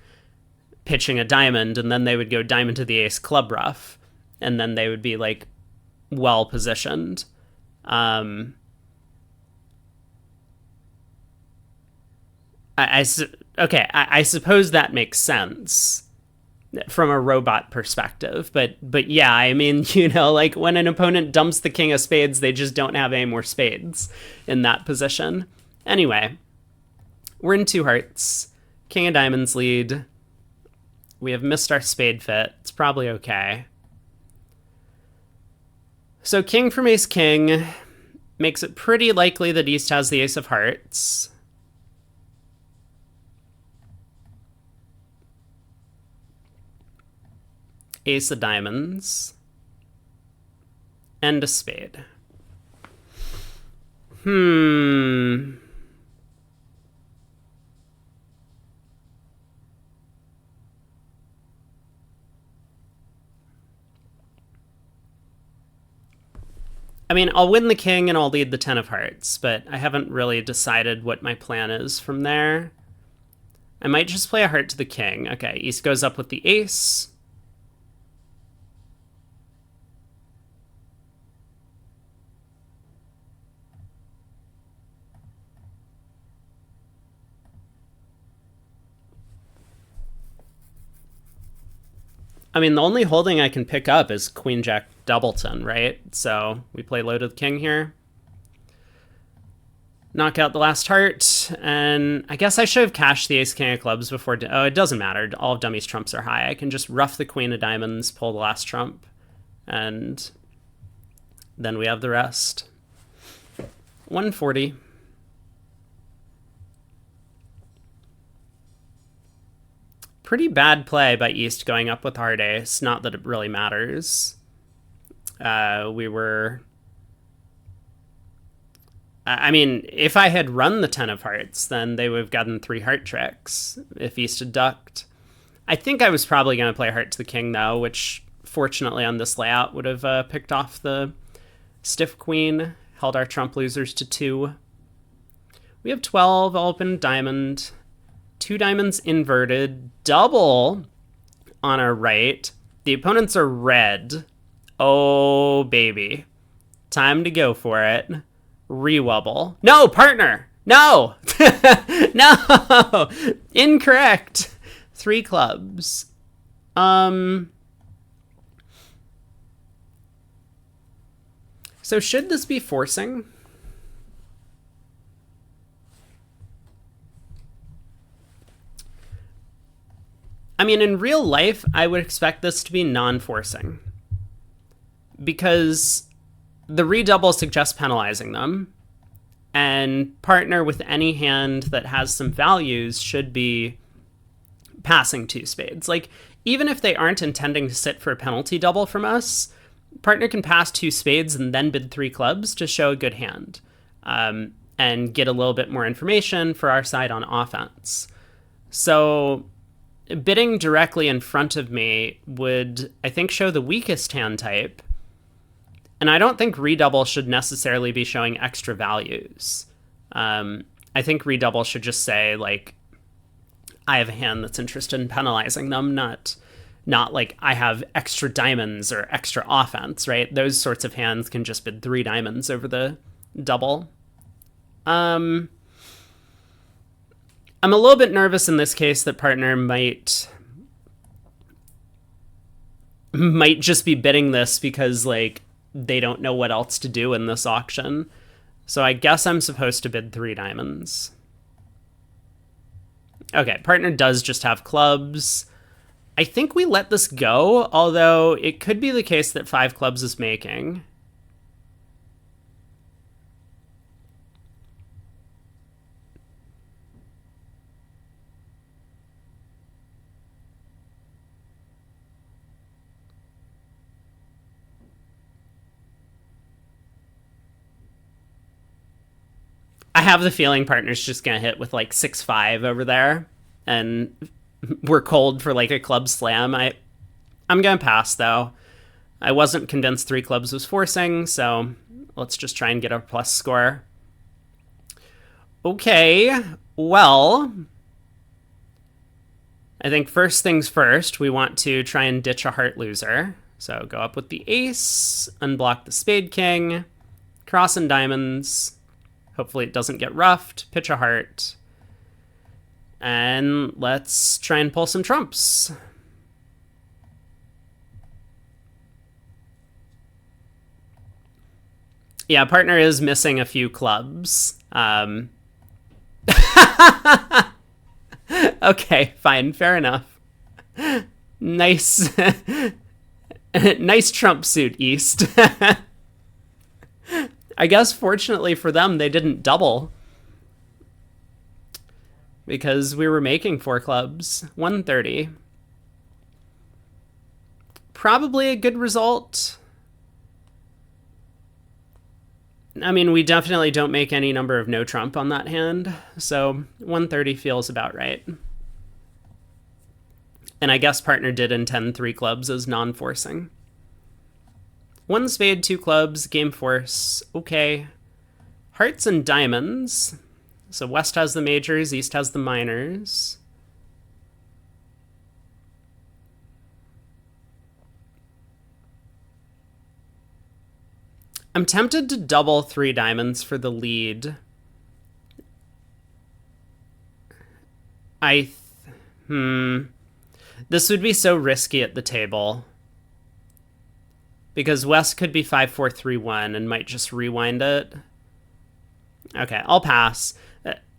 pitching a diamond, and then they would go diamond to the ace club ruff, and then they would be, like, well positioned. I suppose that makes sense from a robot perspective, but yeah, I mean, you know, like when an opponent dumps the king of spades, they just don't have any more spades in that position. Anyway, we're in 2 hearts. King of diamonds lead. We have missed our spade fit. It's probably okay. So king from ace king makes it pretty likely that East has the ace of hearts. Ace of diamonds, and a spade. I mean, I'll win the king and I'll lead the 10 of hearts, but I haven't really decided what my plan is from there. I might just play a heart to the king. Okay, East goes up with the ace. I mean, the only holding I can pick up is Queen Jack Doubleton, right? So we play low to the king here. Knock out the last heart, and I guess I should have cashed the ace king of clubs before. Oh, it doesn't matter. All of dummies trumps are high. I can just ruff the queen of diamonds, pull the last trump, and then we have the rest. 140. Pretty bad play by East going up with hard ace. Not that it really matters. We were... I mean, if I had run the 10 of hearts, then they would have gotten 3 heart tricks if East had ducked. I think I was probably going to play heart to the king, though, which fortunately on this layout would have picked off the stiff queen, held our trump losers to 2. We have 12, I'll open diamond. 2 diamonds inverted, double on our right. The opponents are red. Oh, baby. Time to go for it. Rewubble. No, partner! No! No! Incorrect! 3 clubs. So should this be forcing? I mean, in real life, I would expect this to be non-forcing. Because the redouble suggests penalizing them, and partner with any hand that has some values should be passing 2 spades. Like, even if they aren't intending to sit for a penalty double from us, partner can pass 2 spades and then bid 3 clubs to show a good hand, and get a little bit more information for our side on offense. So bidding directly in front of me would, I think, show the weakest hand type. And I don't think redouble should necessarily be showing extra values. I think redouble should just say, like, I have a hand that's interested in penalizing them, not like I have extra diamonds or extra offense, right? Those sorts of hands can just bid 3 diamonds over the double. I'm a little bit nervous in this case that partner might just be bidding this because, like, they don't know what else to do in this auction. So I guess I'm supposed to bid 3 diamonds. Okay, partner does just have clubs. I think we let this go, although it could be the case that 5 clubs is making. have the feeling partner's just gonna hit with like 6-5 over there, and we're cold for like a club slam. I'm gonna pass though. I wasn't convinced 3 clubs was forcing, so let's just try and get a plus score. Okay, well, I think first things first, we want to try and ditch a heart loser. So go up with the ace, unblock the spade king, cross and diamonds. Hopefully it doesn't get roughed, pitch a heart. And let's try and pull some trumps. Yeah, partner is missing a few clubs. Okay, fine, fair enough. Nice. Nice trump suit, East. I guess fortunately for them, they didn't double. Because we were making 4 clubs. 130. Probably a good result. I mean, we definitely don't make any number of no trump on that hand, so 130 feels about right. And I guess partner did intend 3 clubs as non-forcing. 1 spade, 2 clubs, game force, okay. Hearts and diamonds. So West has the majors, East has the minors. I'm tempted to double 3 diamonds for the lead. This would be so risky at the table. Because West could be 5-4-3-1 and might just rewind it. Okay, I'll pass.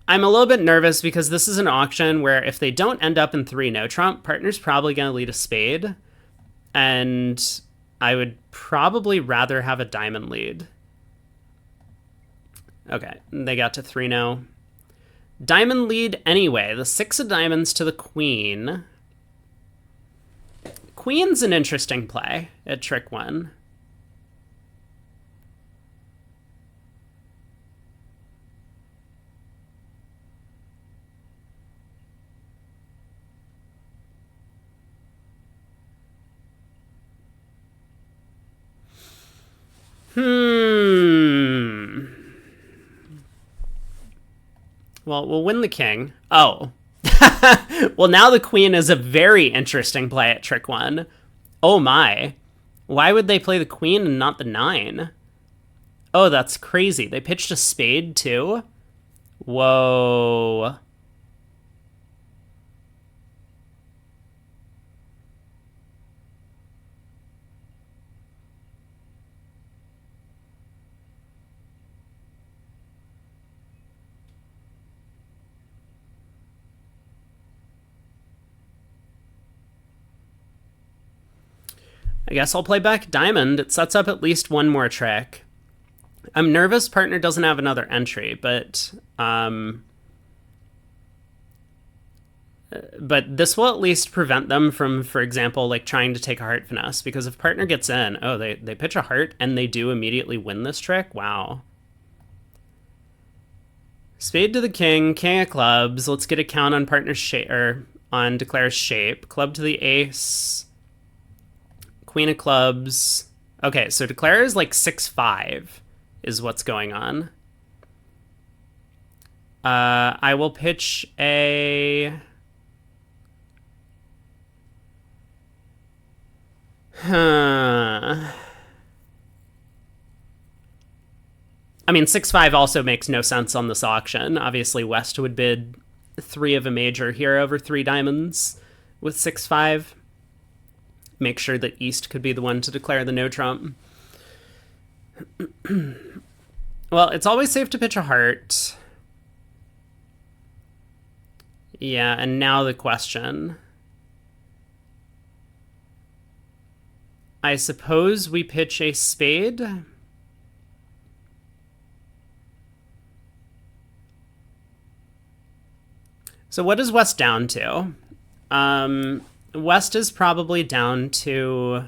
I'm a little bit nervous because this is an auction where if they don't end up in 3 no trump, partner's probably going to lead a spade. And I would probably rather have a diamond lead. Okay, they got to 3 no. Diamond lead anyway. The 6 of diamonds to the queen. Queen's an interesting play at trick 1. Well, we'll win the king. Oh. Well, now the queen is a very interesting play at trick 1. Oh my. Why would they play the queen and not the 9? Oh, that's crazy. They pitched a spade too? Whoa. I guess I'll play back diamond. It sets up at least one more trick. I'm nervous partner doesn't have another entry, but this will at least prevent them from, for example, like trying to take a heart finesse, because if partner gets in, oh, they pitch a heart and they do immediately win this trick. Wow. Spade to the king, king of clubs. Let's get a count on partner's shape, or on declare's shape. Club to the ace. Queen of clubs. Okay, so declare is like 6-5 is what's going on. I will pitch a... I mean, 6-5 also makes no sense on this auction. Obviously, West would bid 3 of a major here over 3 diamonds with 6-5. Make sure that East could be the one to declare the no trump. Well, it's always safe to pitch a heart. Yeah, and now the question. I suppose we pitch a spade. So what is West down to? West is probably down to...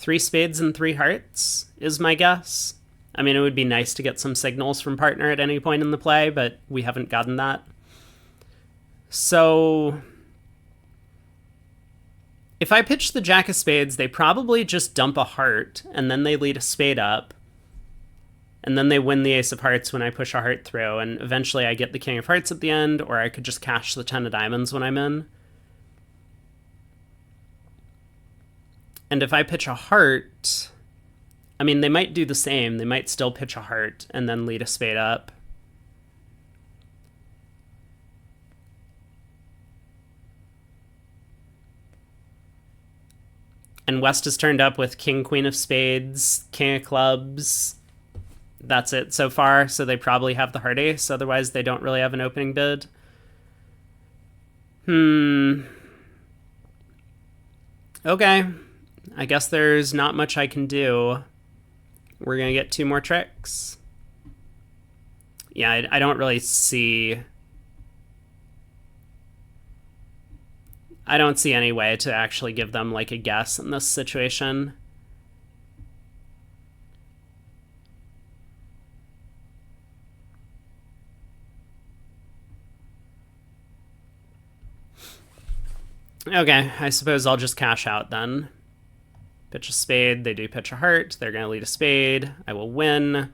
3 spades and 3 hearts is my guess. I mean, it would be nice to get some signals from partner at any point in the play, but we haven't gotten that. So if I pitch the jack of spades, they probably just dump a heart, and then they lead a spade up, and then they win the ace of hearts when I push a heart through, and eventually I get the king of hearts at the end, or I could just cash the 10 of diamonds when I'm in. And if I pitch a heart, I mean, they might do the same. They might still pitch a heart and then lead a spade up. And West is turned up with king, queen of spades, king of clubs. That's it so far, so they probably have the heart ace. Otherwise, they don't really have an opening bid. Okay. I guess there's not much I can do. We're going to get 2 more tricks. Yeah, I don't really see... I don't see any way to actually give them, like, a guess in this situation. Okay, I suppose I'll just cash out then. Pitch a spade, they do pitch a heart, they're going to lead a spade, I will win.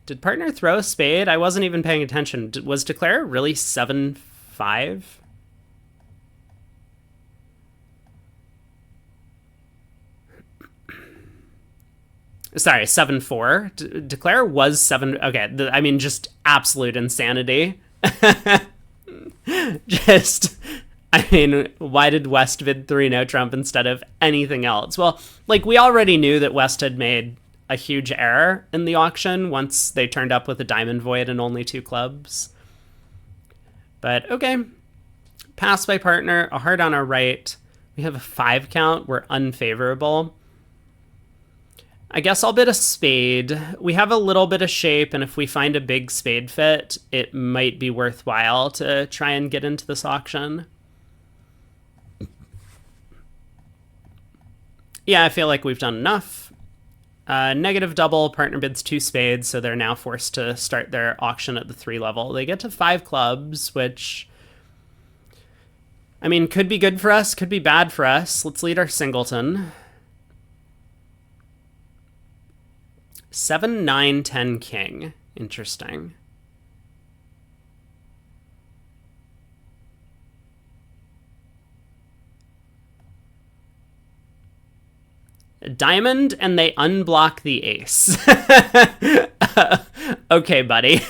Did partner throw a spade? I wasn't even paying attention. Was declare really 7-5? Sorry, 7-4. Declare was 7. Okay, I mean, just absolute insanity. Just, I mean, why did West bid 3 no trump instead of anything else? Well, like, we already knew that West had made a huge error in the auction once they turned up with a diamond void and only 2 clubs. But, okay. Pass by partner, a heart on our right. We have a 5 count. We're unfavorable. I guess I'll bid a spade. We have a little bit of shape, and if we find a big spade fit, it might be worthwhile to try and get into this auction. Yeah, I feel like we've done enough. Negative double, partner bids 2 spades, so they're now forced to start their auction at the 3 level. They get to 5 clubs, which, I mean, could be good for us, could be bad for us. Let's lead our singleton. 7, 9, 10, king. Interesting. Diamond, and they unblock the ace. Okay, buddy.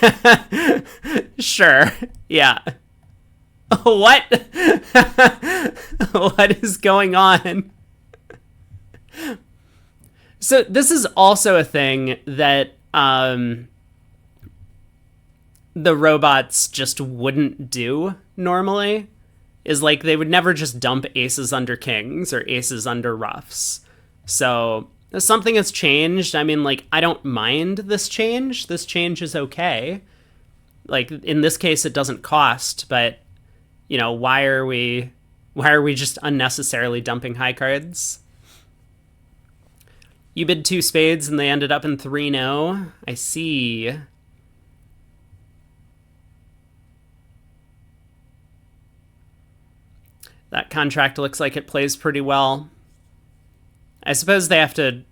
Sure. Yeah. What? What is going on? So this is also a thing that the robots just wouldn't do normally, is like they would never just dump aces under kings or aces under ruffs. So something has changed. I mean, like, I don't mind this change. This change is okay. Like, in this case, it doesn't cost, but, you know, why are we just unnecessarily dumping high cards? You bid 2 spades and they ended up in 3 no. I see. That contract looks like it plays pretty well. I suppose they have to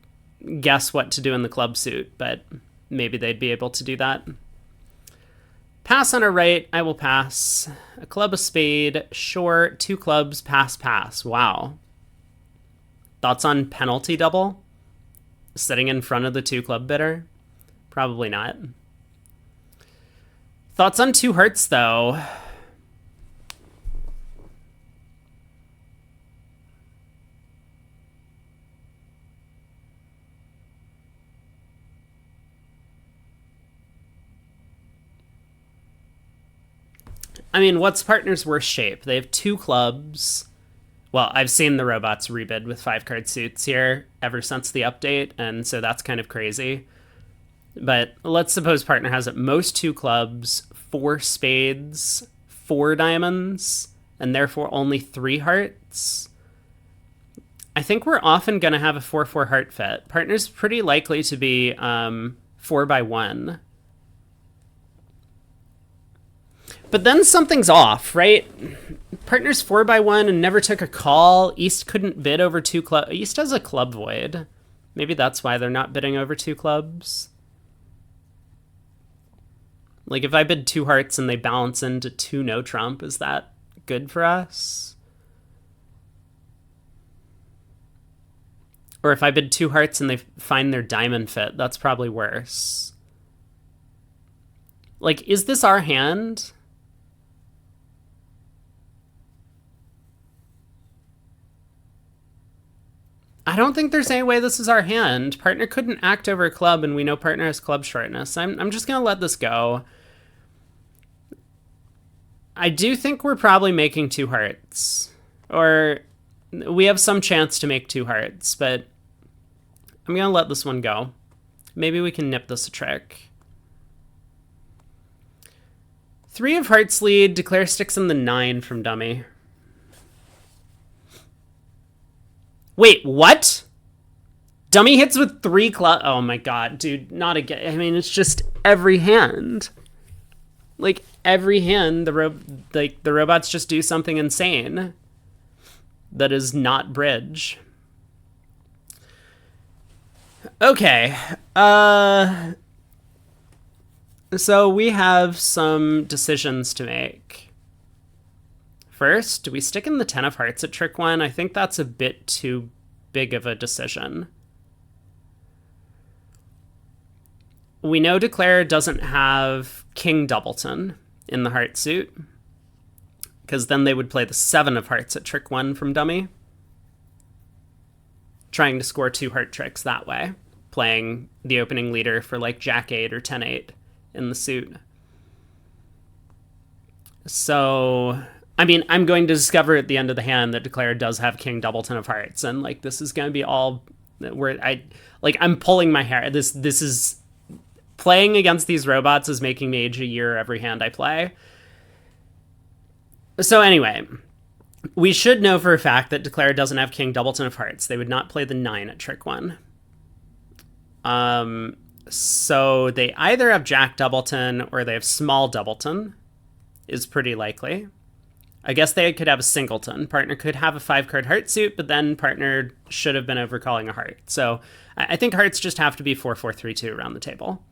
guess what to do in the club suit, but maybe they'd be able to do that. Pass on a right, I will pass. A club, a spade, sure, 2 clubs, pass, pass. Wow. Thoughts on penalty double? Sitting in front of the 2 club bidder? Probably not. Thoughts on 2 hearts, though? I mean, what's partner's worst shape? They have 2 clubs. Well, I've seen the robots rebid with 5-card suits here ever since the update, and so that's kind of crazy. But let's suppose partner has at most 2 clubs, 4 spades, 4 diamonds, and therefore only 3 hearts. I think we're often going to have a 4-4 heart fit. Partner's pretty likely to be 4 by 1. But then something's off, right? Partner's 4 by 1 and never took a call. East couldn't bid over 2 clubs. East has a club void. Maybe that's why they're not bidding over 2 clubs. Like, if I bid 2 hearts and they balance into 2 no trump, is that good for us? Or if I bid 2 hearts and they find their diamond fit, that's probably worse. Like, is this our hand? I don't think there's any way this is our hand. Partner couldn't act over a club, and we know partner has club shortness. I'm just going to let this go. I do think we're probably making 2 hearts. Or we have some chance to make 2 hearts, but I'm going to let this one go. Maybe we can nip this a trick. 3 of hearts lead. Declare sticks in the 9 from dummy. Wait, what? Dummy hits with 3 clubs. Oh my god, dude, not again. I mean, it's just every hand. Like, every hand, the robots just do something insane that is not bridge. Okay. So we have some decisions to make. First, do we stick in the 10 of hearts at trick 1? I think that's a bit too big of a decision. We know Declare doesn't have King Doubleton in the heart suit, because then they would play the 7 of hearts at trick 1 from dummy, trying to score 2 heart tricks that way, playing the opening leader for like Jack 8 or 10-8 in the suit. So, I mean, I'm going to discover at the end of the hand that Declare does have King Doubleton of hearts, and like this is going to be all where I'm pulling my hair. This is playing against these robots is making me age a year every hand I play. So anyway, we should know for a fact that Declare doesn't have King Doubleton of hearts. They would not play the 9 at trick 1. So they either have Jack Doubleton or they have small Doubleton, is pretty likely. I guess they could have a singleton. Partner could have a 5-card heart suit, but then partner should have been overcalling a heart. So I think hearts just have to be 4-4-3-2 around the table.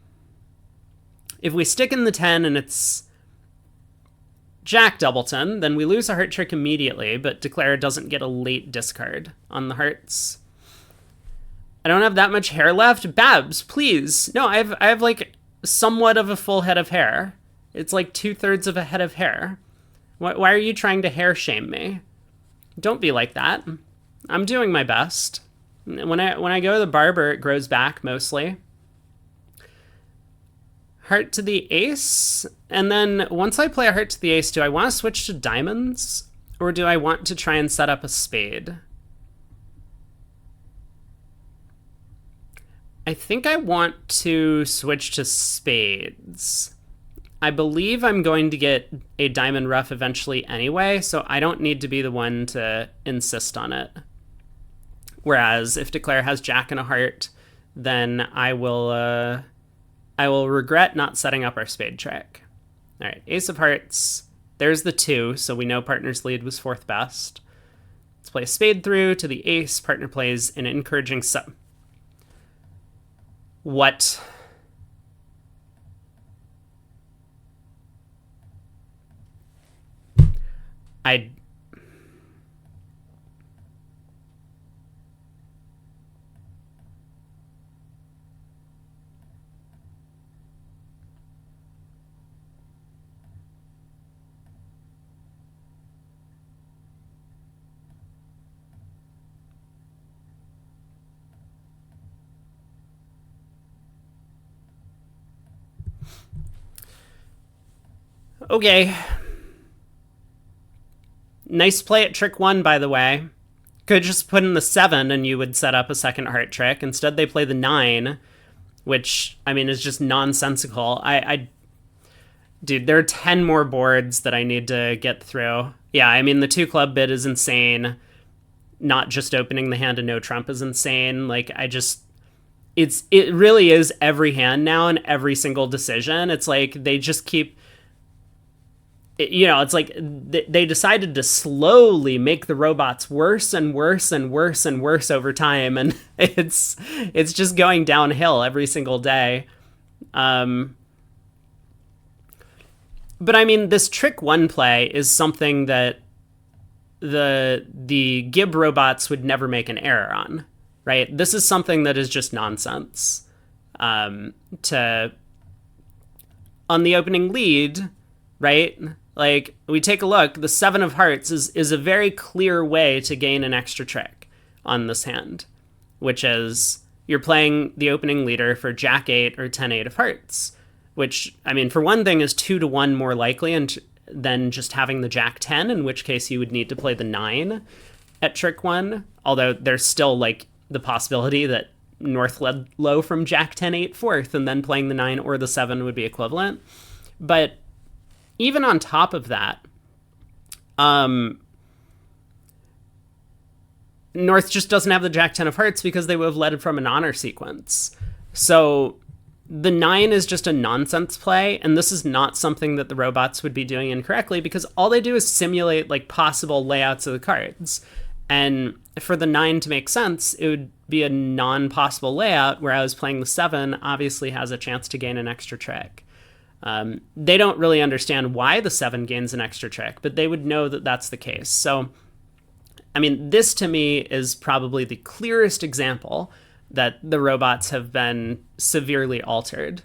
If we stick in the 10 and it's Jack Doubleton, then we lose a heart trick immediately, but Declare doesn't get a late discard on the hearts. I don't have that much hair left. Babs, please. No, I have like somewhat of a full head of hair. It's like 2/3 of a head of hair. Why are you trying to hair shame me? Don't be like that. I'm doing my best. When I go to the barber, it grows back mostly. Heart to the ace. And then once I play a heart to the ace, do I want to switch to diamonds? Or do I want to try and set up a spade? I think I want to switch to spades. I believe I'm going to get a diamond rough eventually anyway, so I don't need to be the one to insist on it. Whereas if Declare has Jack and a heart, then I will regret not setting up our spade trick. All right, ace of hearts. There's the 2, so we know partner's lead was 4th best. Let's play a spade through to the ace. Partner plays an encouraging sub. What? Okay. Nice play at trick 1, by the way. Could just put in the 7 and you would set up a second heart trick. Instead, they play the 9, which, I mean, is just nonsensical. Dude, there are 10 more boards that I need to get through. Yeah, I mean, the 2 club bid is insane. not just opening the hand to no trump is insane. Like, it really is every hand now and every single decision. It's like they just keep, it's like they decided to slowly make the robots worse and worse and worse and worse over time, and it's just going downhill every single day. But I mean, this trick one play is something that the Gib robots would never make an error on, right? This is something that is just nonsense. On the opening lead, right? Like, we take a look, the 7 of hearts is a very clear way to gain an extra trick on this hand, which is you're playing the opening leader for Jack 8 or 10-8 of hearts, which, I mean, for one thing is 2-1 more likely than just having the Jack 10, in which case you would need to play the 9 at trick 1, although there's still, like, the possibility that North led low from Jack 10-8 fourth, and then playing the 9 or the 7 would be equivalent. But even on top of that, North just doesn't have the Jack 10 of hearts because they would have led from an honor sequence. So the 9 is just a nonsense play, and this is not something that the robots would be doing incorrectly, because all they do is simulate, like, possible layouts of the cards. And for the 9 to make sense, it would be a non-possible layout, whereas playing the 7 obviously has a chance to gain an extra trick. They don't really understand why the 7 gains an extra trick, but they would know that that's the case. So, I mean, this to me is probably the clearest example that the robots have been severely altered.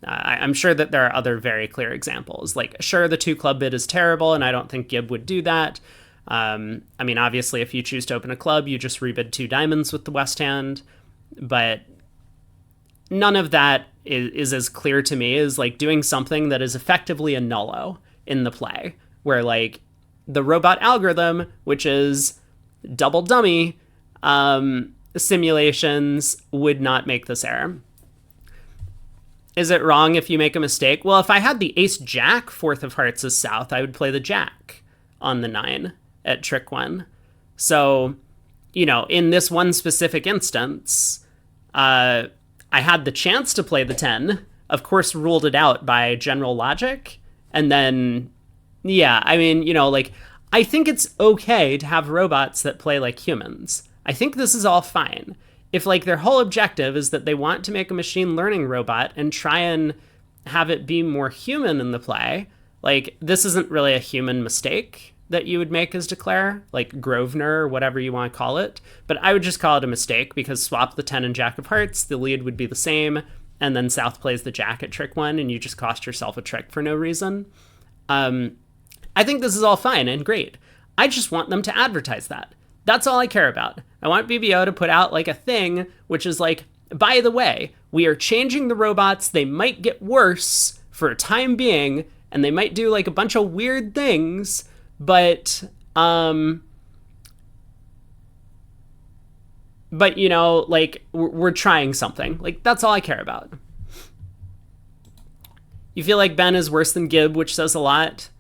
I'm sure that there are other very clear examples. Like, sure, the 2 club bid is terrible, and I don't think Gib would do that. I mean, obviously, if you choose to open a club, you just rebid 2 diamonds with the west hand, but none of that is as clear to me as, like, doing something that is effectively a nullo in the play, where, like, the robot algorithm, which is double dummy, simulations would not make this error. Is it wrong if you make a mistake? Well, if I had the ace jack fourth of hearts as south, I would play the jack on the 9 at trick 1. So, in this one specific instance, I had the chance to play the 10, of course ruled it out by general logic, and then, yeah, I mean, like, I think it's okay to have robots that play like humans. I think this is all fine. If, like, their whole objective is that they want to make a machine learning robot and try and have it be more human in the play, like, this isn't really a human mistake that you would make as declare, like Grosvenor or whatever you want to call it. But I would just call it a mistake, because swap the 10 and jack of hearts, the lead would be the same, and then south plays the jack at trick 1, and you just cost yourself a trick for no reason. I think this is all fine and great. I just want them to advertise that. That's all I care about. I want BBO to put out, like, a thing which is like, by the way, we are changing the robots. They might get worse for a time being, and they might do, like, a bunch of weird things, but like, we're trying something. Like, that's all I care about. You feel like Ben is worse than Gib, which says a lot.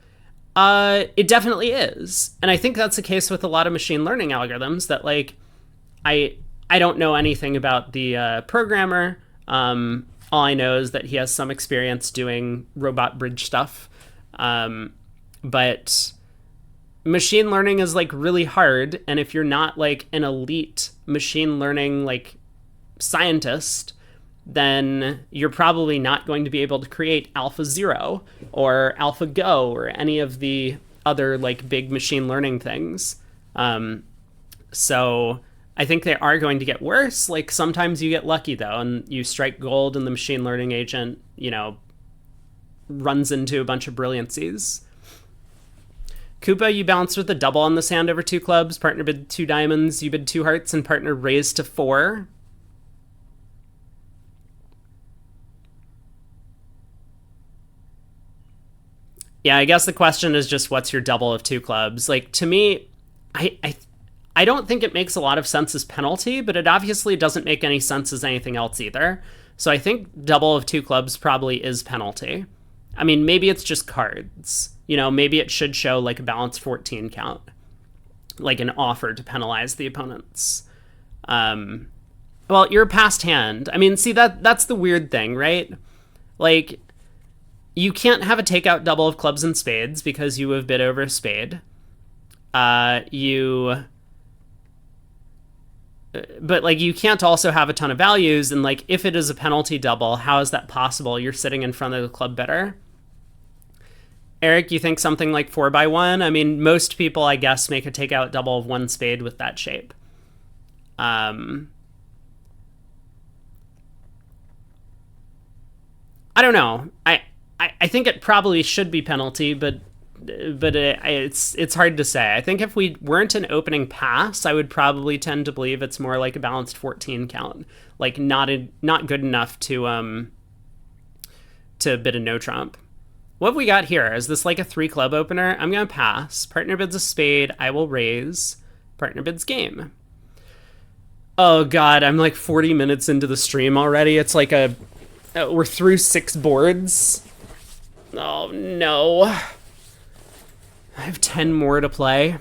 It definitely is. And I think that's the case with a lot of machine learning algorithms that, like, I don't know anything about the programmer. All I know is that he has some experience doing robot bridge stuff. But machine learning is, like, really hard. And if you're not, like, an elite machine learning, like, scientist, then you're probably not going to be able to create AlphaZero or AlphaGo or any of the other, like, big machine learning things. So I think they are going to get worse. Like, sometimes you get lucky, though, and you strike gold and the machine learning agent, runs into a bunch of brilliancies. Koopa, you balanced with a double on this hand over 2 clubs. Partner bid 2 diamonds. You bid 2 hearts, and partner raised to 4. Yeah, I guess the question is just, what's your double of 2 clubs? Like, to me, I don't think it makes a lot of sense as penalty, but it obviously doesn't make any sense as anything else either. So I think double of 2 clubs probably is penalty. I mean, maybe it's just cards. Maybe it should show, like, a balance 14 count. like an offer to penalize the opponents. Well, you're past hand. I mean, see, that's the weird thing, right? Like, you can't have a takeout double of clubs and spades because you have bid over a spade. But like, you can't also have a ton of values, and like, if it is a penalty double, how is that possible? You're sitting in front of the club bidder. Eric, you think something like 4x1? I mean, most people, I guess, make a takeout double of one spade with that shape. I don't know. I think it probably should be penalty, but it's hard to say. I think if we weren't an opening pass, I would probably tend to believe it's more like a balanced 14 count, like not good enough to bid a no trump. What have we got here? Is this like a 3 club opener? I'm gonna pass. Partner bids a spade. I will raise. Partner bids game. Oh god, I'm like 40 minutes into the stream already. It's like we're through 6 boards. Oh no. I have 10 more to play.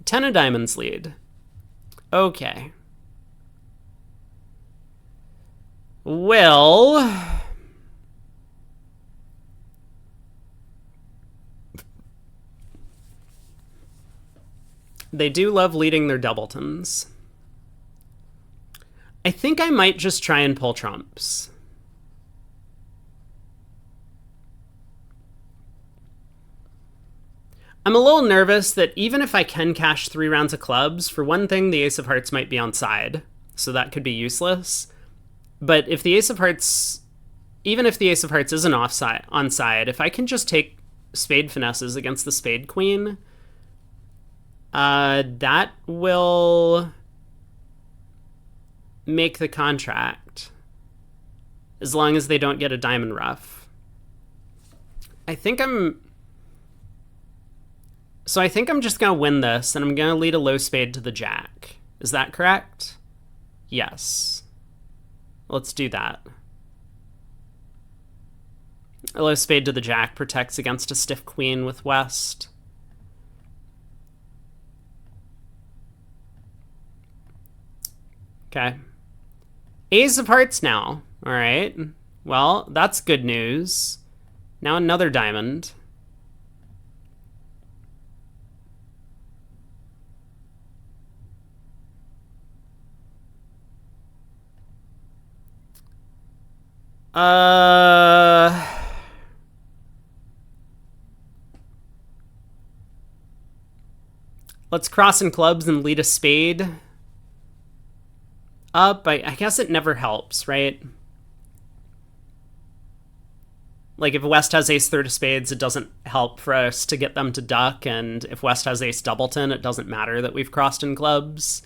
10 of diamonds lead. Okay. Well, they do love leading their doubletons. I think I might just try and pull trumps. I'm a little nervous that even if I can cash 3 rounds of clubs, for one thing, the ace of hearts might be on side, so that could be useless. But if the ace of hearts, even if the ace of hearts isn't on side, if I can just take spade finesses against the spade queen, that will make the contract, as long as they don't get a diamond ruff. I think I'm just gonna win this, and I'm gonna lead a low spade to the jack. Is that correct? Yes. Let's do that. A low spade to the jack protects against a stiff queen with West. Okay. Ace of hearts now. All right. Well, that's good news. Now another diamond. Let's cross in clubs and lead a spade up. I guess it never helps, right? Like, if West has ace third of spades, it doesn't help for us to get them to duck, and if West has ace doubleton, it doesn't matter that we've crossed in clubs.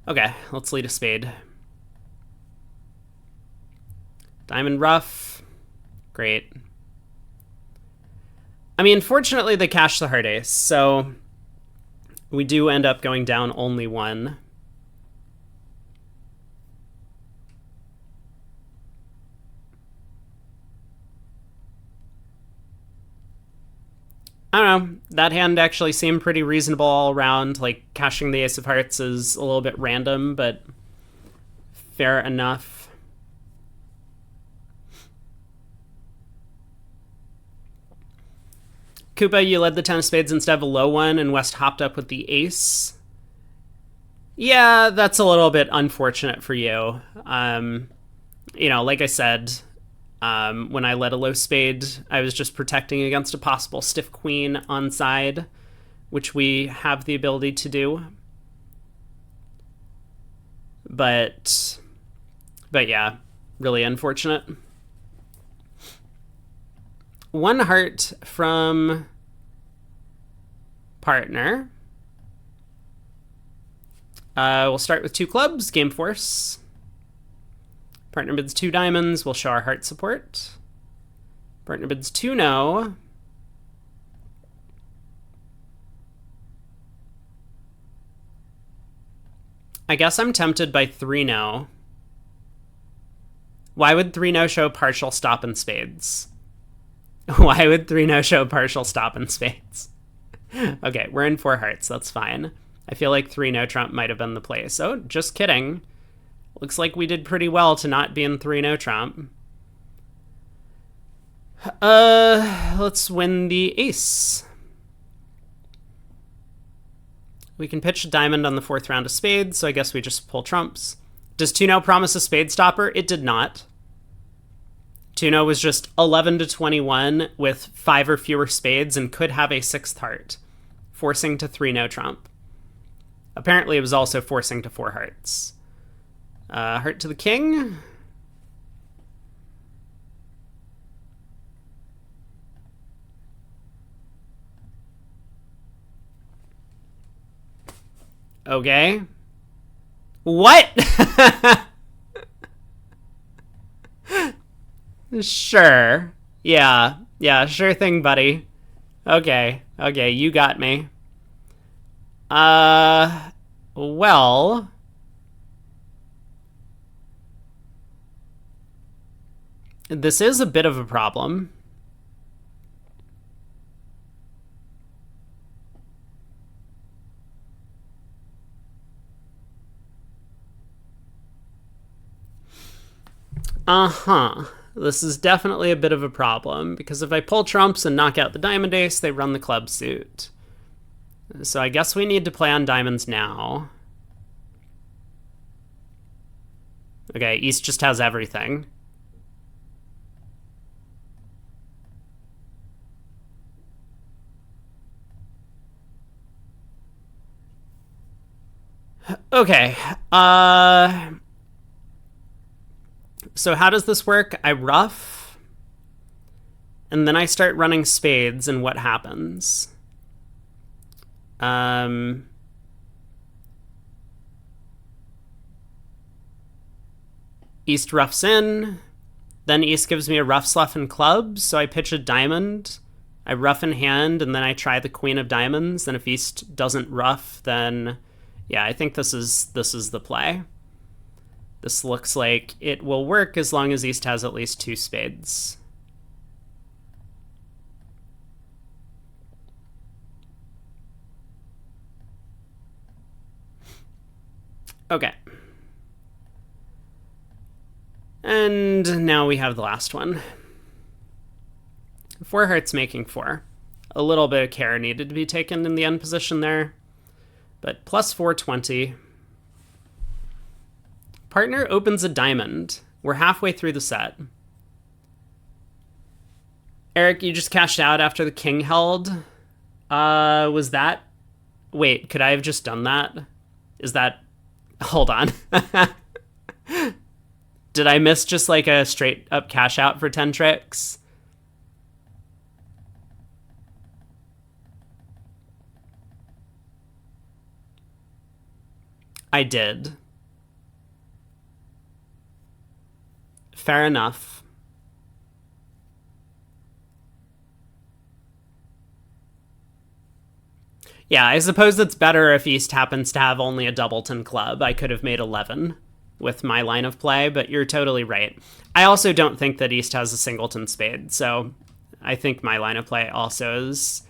Okay, let's lead a spade. Diamond ruff. Great. I mean, fortunately, they cash the heart ace, so we do end up going down only 1. I don't know. That hand actually seemed pretty reasonable all around. Like, cashing the ace of hearts is a little bit random, but fair enough. Koopa, you led the 10 of spades instead of a low one, and West hopped up with the ace. Yeah, that's a little bit unfortunate for you. You know, like I said, when I led a low spade, I was just protecting against a possible stiff queen on side, which we have the ability to do. But yeah, really unfortunate. 1 heart from partner. We'll start with 2 clubs, game force. Partner bids 2 diamonds, we'll show our heart support. Partner bids 2 no. I guess I'm tempted by 3 no. Why would 3 no show partial stop in spades? Why would 3 no show partial stop in spades? Okay, we're in four hearts. That's fine. I feel like three no trump might have been the place. Oh, just kidding. Looks like we did pretty well to not be in three no trump. Let's win the ace. We can pitch a diamond on the fourth round of spades, so I guess we just pull trumps. Does 2-0 promise a spade stopper? It did not. 2-0 was just 11 to 21 with 5 or fewer spades and could have a sixth heart, forcing to 3-0 trump. Apparently it was also forcing to 4 hearts. Heart to the king. Okay. What? Sure. Yeah. Yeah, sure thing, buddy. Okay. Okay, you got me. Well... This is a bit of a problem. Uh-huh. This is definitely a bit of a problem, because if I pull trumps and knock out the diamond ace, they run the club suit. So I guess we need to play on diamonds now. Okay, East just has everything. Okay, so how does this work? I ruff, and then I start running spades, and what happens? East roughs in, then East gives me a ruff, sluff, and clubs, so I pitch a diamond, I ruff in hand, and then I try the queen of diamonds, and if East doesn't ruff, then yeah, I think this is the play. This looks like it will work as long as East has at least 2 spades. Okay. And now we have the last one. 4 hearts making 4. A little bit of care needed to be taken in the end position there. But plus 420. Partner opens a diamond. We're halfway through the set. Eric, you just cashed out after the king held. Was that... Wait, could I have just done that? Is that... Hold on. Did I miss just like a straight up cash out for 10 tricks? I did. Fair enough. Yeah, I suppose it's better if East happens to have only a doubleton club. I could have made 11 with my line of play, but you're totally right. I also don't think that East has a singleton spade, so I think my line of play also is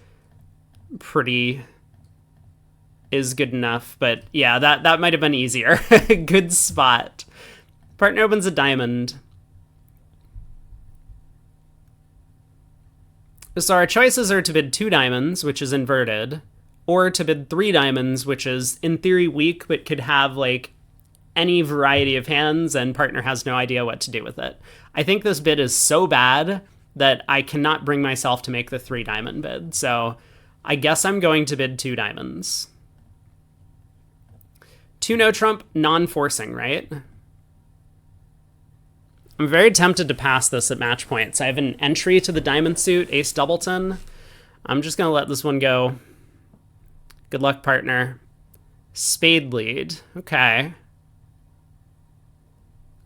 good enough. But yeah, that might have been easier. Good spot. Partner opens a diamond. So our choices are to bid 2 diamonds, which is inverted, or to bid 3 diamonds, which is in theory weak, but could have like any variety of hands and partner has no idea what to do with it. I think this bid is so bad that I cannot bring myself to make the 3 diamond bid. So I guess I'm going to bid 2 diamonds. 2 no trump, non-forcing, right? I'm very tempted to pass this at match points. I have an entry to the diamond suit, ace doubleton. I'm just going to let this one go. Good luck, partner. Spade lead. Okay.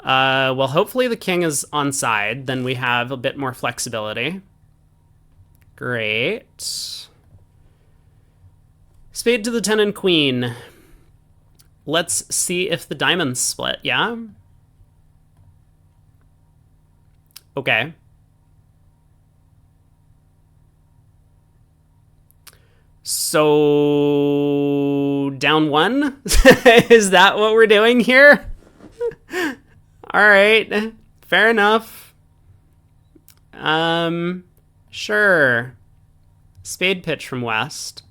Well, hopefully the king is on side. Then we have a bit more flexibility. Great. Spade to the 10 and queen. Let's see if the diamonds split, yeah? Okay. So So down one? Is that what we're doing here? All right. Fair enough. Sure. Spade pitch from west.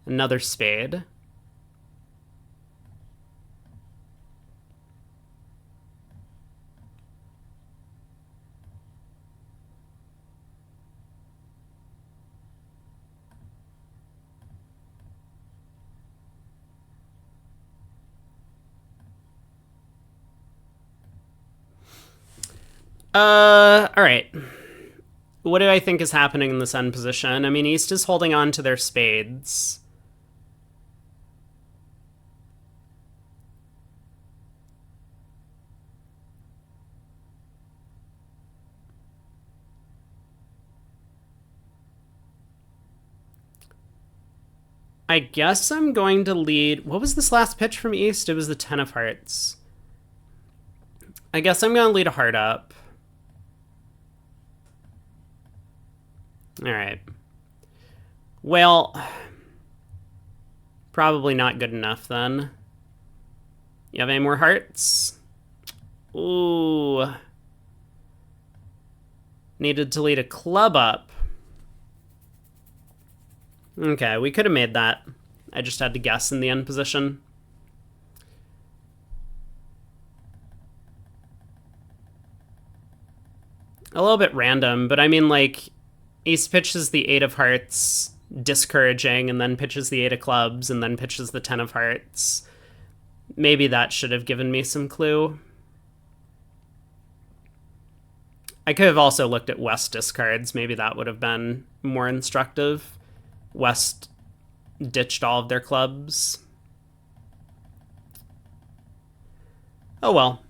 Another spade. All right. What do I think is happening in this end position? I mean, East is holding on to their spades. I guess I'm going to lead... What was this last pitch from East? It was the 10 of hearts. I guess I'm going to lead a heart up. All right. Well, probably not good enough then. You have any more hearts? Ooh. Needed to lead a club up. Okay, we could have made that. I just had to guess in the end position. A little bit random, but I mean, like, Ace pitches the 8 of hearts, discouraging, and then pitches the 8 of clubs, and then pitches the 10 of hearts. Maybe that should have given me some clue. I could have also looked at West discards. Maybe that would have been more instructive. West ditched all of their clubs. Oh well.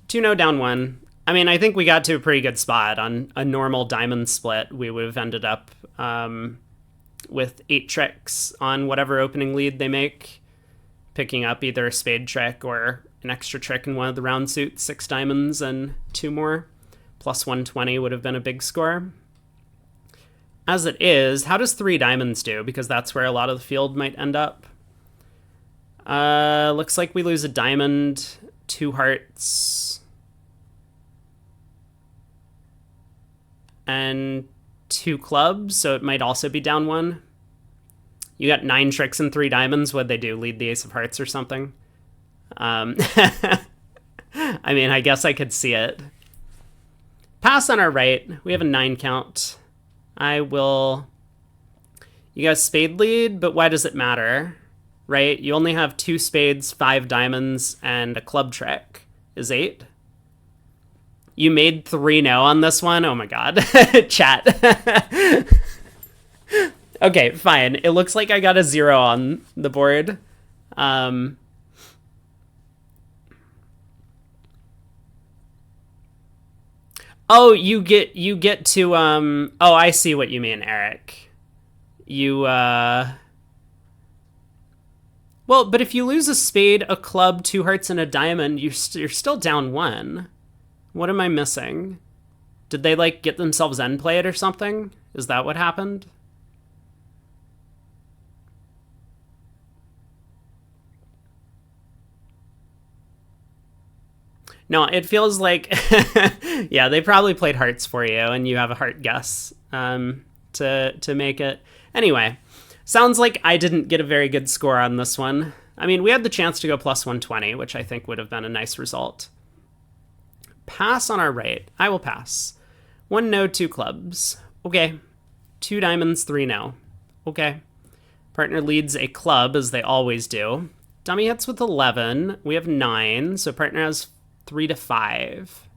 2-0 down 1. I mean, I think we got to a pretty good spot. On a normal diamond split, we would have ended up with 8 tricks on whatever opening lead they make, picking up either a spade trick or an extra trick in one of the round suits, 6 diamonds and 2 more. Plus 120 would have been a big score. As it is, how does 3 diamonds do? Because that's where a lot of the field might end up. Looks like we lose a diamond, 2 hearts, and 2 clubs, so it might also be down 1. You got 9 tricks and 3 diamonds. What'd they do? Lead the ace of hearts or something? I mean, I guess I could see it. Pass on our right. We have a 9 count. I will... You guys spade lead, but why does it matter? Right? You only have 2 spades, 5 diamonds, and a club trick is 8. You made 3-0 on this one? Oh my god. Chat. Okay, fine. It looks like I got a 0 on the board. Oh, you get to oh, I see what you mean, Eric. You well, but if you lose a spade, a club, 2 hearts, and a diamond, you're still down 1. What am I missing? Did they, like, get themselves end played or something? Is that what happened? No, it feels like... yeah, they probably played hearts for you, and you have a heart guess to make it. Anyway, sounds like I didn't get a very good score on this one. I mean, we had the chance to go plus 120, which I think would have been a nice result. Pass on our right. I will pass. 1 no, 2 clubs. Okay. 2 diamonds, 3 no. Okay. Partner leads a club, as they always do. Dummy hits with 11. We have 9, so partner has 3 to 5.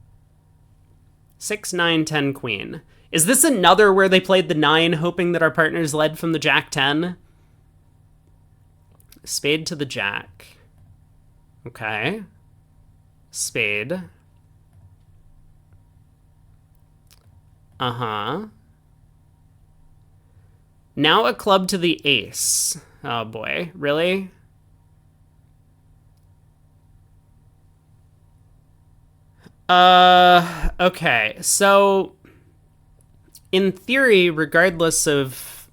6, 9, 10, queen. Is this another where they played the 9, hoping that our partners led from the jack 10? Spade to the jack. Okay. Spade. Uh-huh. Now a club to the ace. Oh boy, really? Okay, so in theory, regardless of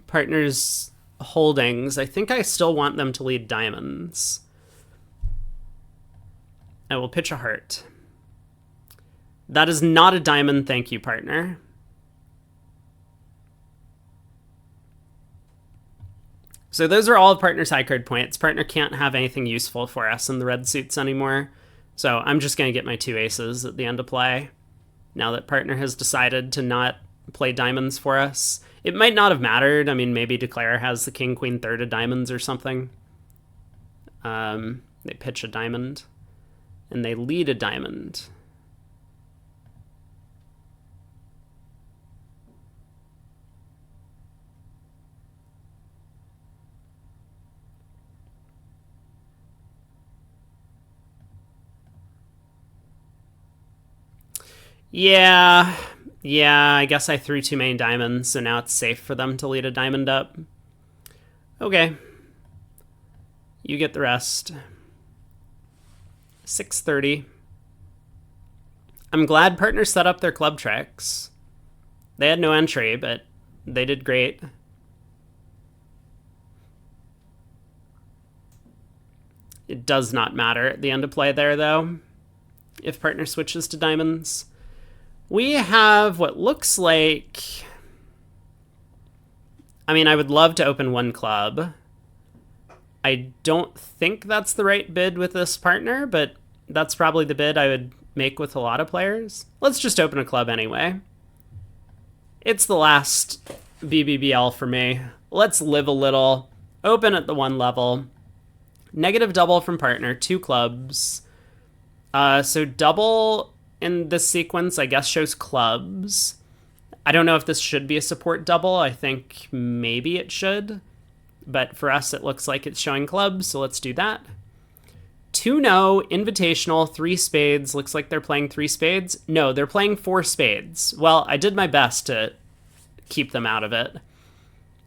partners holdings. I think I still want them to lead diamonds. I will pitch a heart. That is not a diamond, thank you, partner. So those are all of partner's high card points. Partner can't have anything useful for us in the red suits anymore. So I'm just going to get my 2 aces at the end of play. Now that partner has decided to not play diamonds for us. It might not have mattered. I mean, maybe Declare has the king, queen, third of diamonds or something. They pitch a diamond. And they lead a diamond. Yeah, I guess I threw too many diamonds, so now it's safe for them to lead a diamond up. Okay. You get the rest. 630. I'm glad partner set up their club tricks. They had no entry, but they did great. It does not matter at the end of play there, though, if partner switches to diamonds. We have what looks like... I mean, I would love to open 1 club. I don't think that's the right bid with this partner, but that's probably the bid I would make with a lot of players. Let's just open a club anyway. It's the last BBBL for me. Let's live a little. Open at the 1 level. Negative double from partner, 2 clubs. So double in this sequence, I guess, shows clubs. I don't know if this should be a support double. I think maybe it should. But for us, it looks like it's showing clubs, so let's do that. 2-no, invitational, 3 spades. Looks like they're playing 3 spades. No, they're playing 4 spades. Well, I did my best to keep them out of it.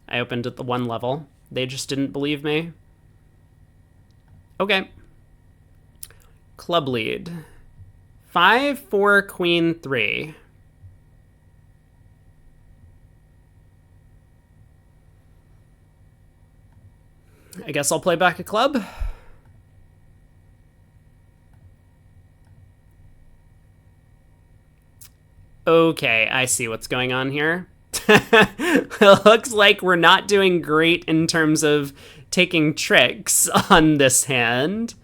I opened at the 1 level. They just didn't believe me. Okay. Club lead. 5, 4, queen, 3. I guess I'll play back a club. Okay, I see what's going on here. It looks like we're not doing great in terms of taking tricks on this hand.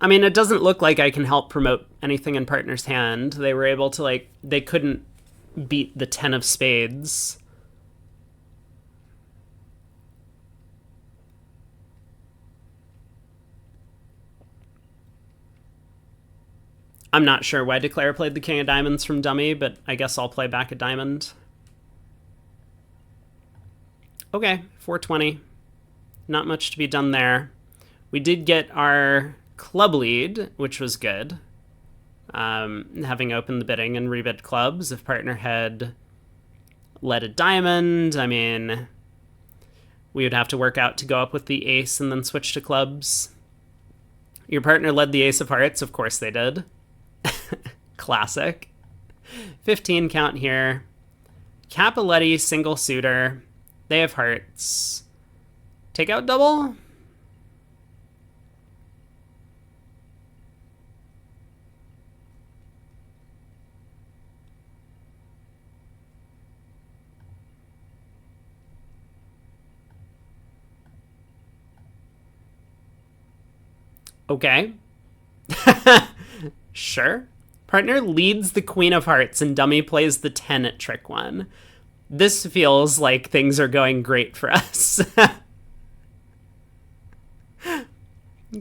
I mean, it doesn't look like I can help promote anything in partner's hand. They were able to, like, they couldn't beat the 10 of spades. I'm not sure why Declare played the king of diamonds from dummy, but I guess I'll play back a diamond. Okay, 420. Not much to be done there. We did get our club lead, which was good. Having opened the bidding and rebid clubs. If partner had led a diamond, I mean, we would have to work out to go up with the ace and then switch to clubs. Your partner led the ace of hearts. Of course they did. Classic. 15 count here. Capoletti, single suitor. They have hearts. Take out double? Okay. Sure. Partner leads the queen of hearts and dummy plays the 10 at trick 1. This feels like things are going great for us.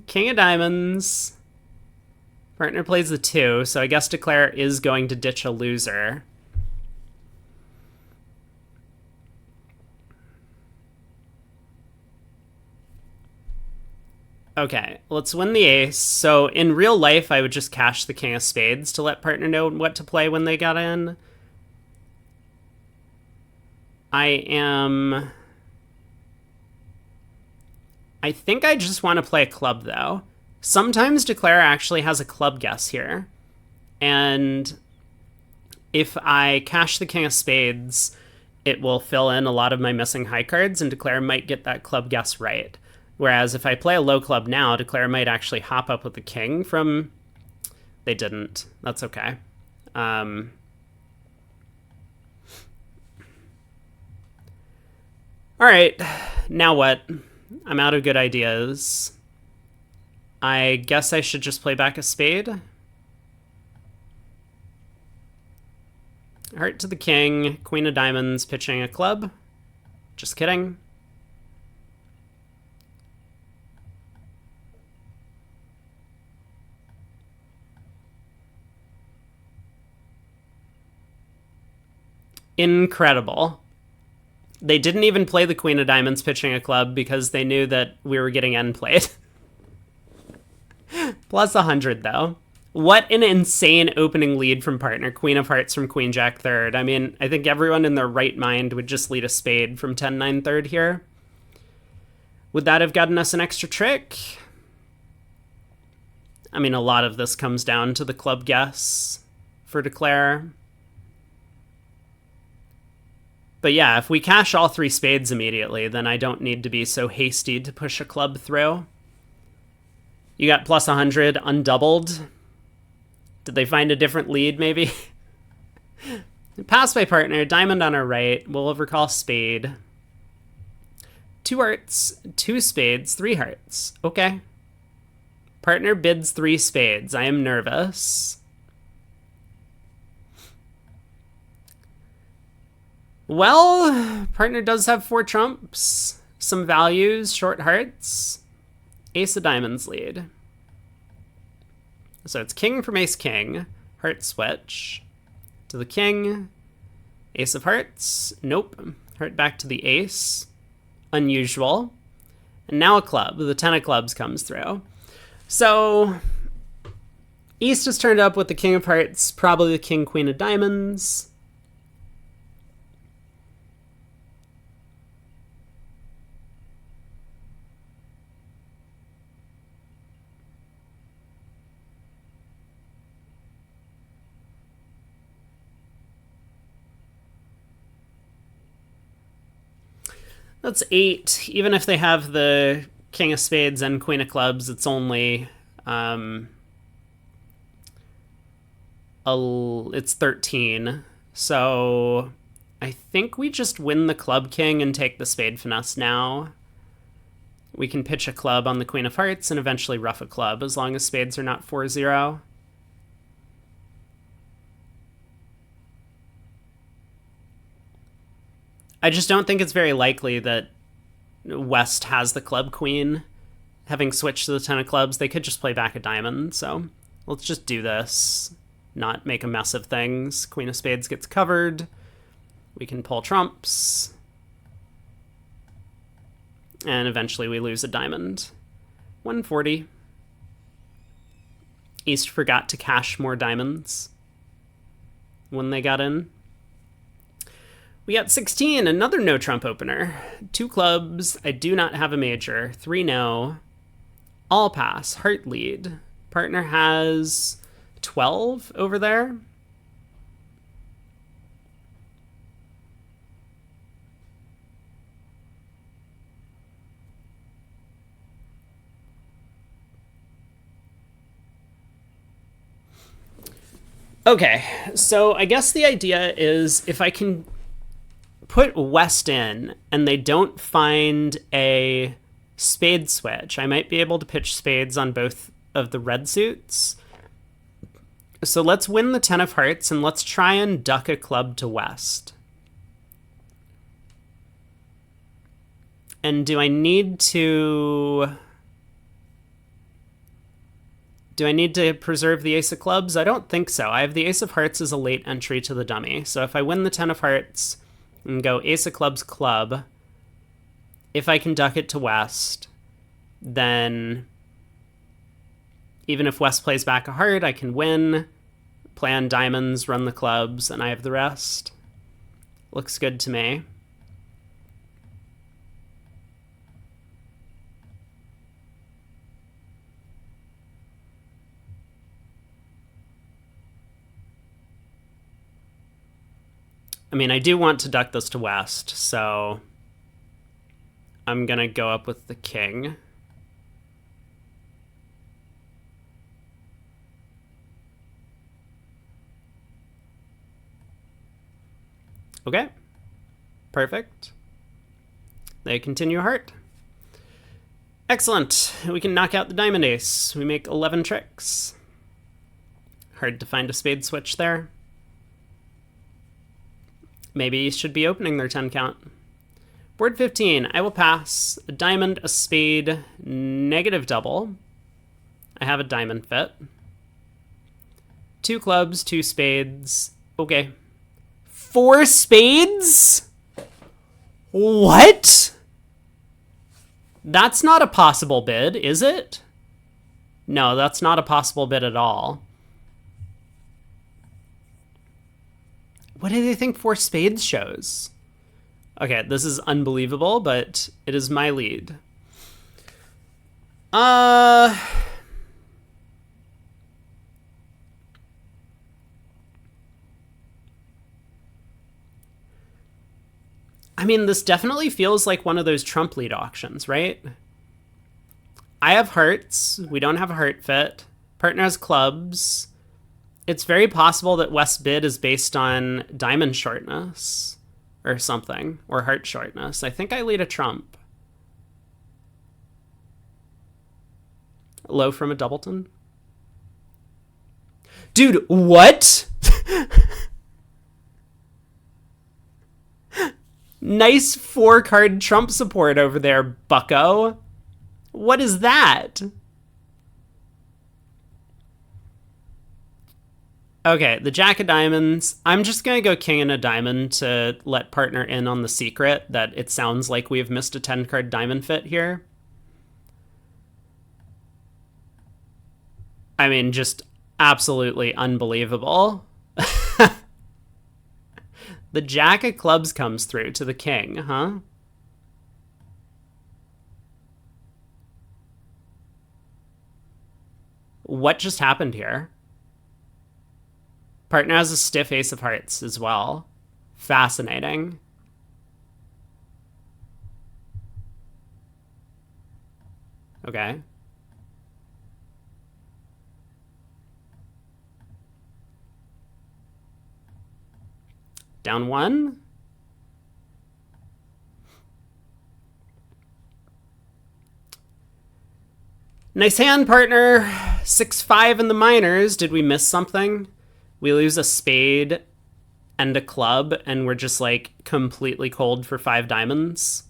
King of diamonds. Partner plays the 2, so I guess Declare is going to ditch a loser. Okay, let's win the ace. So in real life, I would just cash the king of spades to let partner know what to play when they got in. I think I just want to play a club, though. Sometimes Declare actually has a club guess here. And if I cash the king of spades, it will fill in a lot of my missing high cards, and Declare might get that club guess right. Whereas if I play a low club now, Declare might actually hop up with the king from... They didn't. That's okay. All right, now what? I'm out of good ideas. I guess I should just play back a spade. Heart to the king, queen of diamonds, pitching a club. Just kidding. Incredible. They didn't even play the queen of diamonds pitching a club because they knew that we were getting end played. Plus 100, though. What an insane opening lead from partner. Queen of hearts from queen jack third. I mean, I think everyone in their right mind would just lead a spade from 10-9 third here. Would that have gotten us an extra trick? I mean, a lot of this comes down to the club guess for Declare. But yeah, if we cash all three spades immediately, then I don't need to be so hasty to push a club through. You got plus 100 undoubled. Did they find a different lead, maybe? Pass by partner, diamond on our right. We'll overcall spade. 2 hearts, 2 spades, 3 hearts. Okay. Partner bids 3 spades. I am nervous. Well, partner does have 4 trumps, some values, short hearts, ace of diamonds lead. So it's king from ace king, heart switch to the king, ace of hearts, nope, heart back to the ace, unusual, and now a club, the 10 of clubs comes through. So East has turned up with the king of hearts, probably the king queen of diamonds. That's 8. Even if they have the king of spades and queen of clubs, it's only it's 13. So I think we just win the club king and take the spade finesse now. We can pitch a club on the queen of hearts and eventually ruff a club as long as spades are not 4-0. I just don't think it's very likely that West has the club queen. Having switched to the 10 of clubs, they could just play back a diamond. So let's just do this, not make a mess of things. Queen of spades gets covered. We can pull trumps. And eventually we lose a diamond. 140. East forgot to cash more diamonds when they got in. We got 16, another no trump opener. 2 clubs, I do not have a major. 3 no. All pass, heart lead. Partner has 12 over there. Okay, so I guess the idea is if I can put West in and they don't find a spade switch, I might be able to pitch spades on both of the red suits. So let's win the 10 of hearts and let's try and duck a club to West. And do I need to preserve the ace of clubs? I don't think so. I have the ace of hearts as a late entry to the dummy. So if I win the 10 of hearts and go ace of clubs club, if I can duck it to West, then Even if West plays back a heart, I can win, play on diamonds, run the clubs, and I have the rest. Looks good to me. I mean, I do want to duck this to West, so I'm going to go up with the king. Okay, perfect. They continue heart. Excellent. We can knock out the diamond ace. We make 11 tricks. Hard to find a spade switch there. Maybe you should be opening their 10 count. Board 15, I will pass a diamond, a spade, negative double. I have a diamond fit. 2 clubs, 2 spades. Okay. 4 spades? What? That's not a possible bid, is it? No, that's not a possible bid at all. What do they think 4 spades shows? Okay, this is unbelievable, but it is my lead. I mean, this definitely feels like one of those Trump lead auctions, right? I have hearts. We don't have a heart fit. Partner has clubs. It's very possible that West's bid is based on diamond shortness or something, or heart shortness. I think I lead a trump. Low from a doubleton. Dude, what? Nice 4-card trump support over there, bucko. What is that? Okay, the jack of diamonds. I'm just going to go king and a diamond to let partner in on the secret that it sounds like we've missed a 10-card diamond fit here. I mean, just absolutely unbelievable. The jack of clubs comes through to the king, huh? What just happened here? Partner has a stiff ace of hearts as well. Fascinating. Okay. Down 1. Nice hand, partner. 6-5 in the minors. Did we miss something? We lose a spade and a club, and we're just, like, completely cold for 5 diamonds.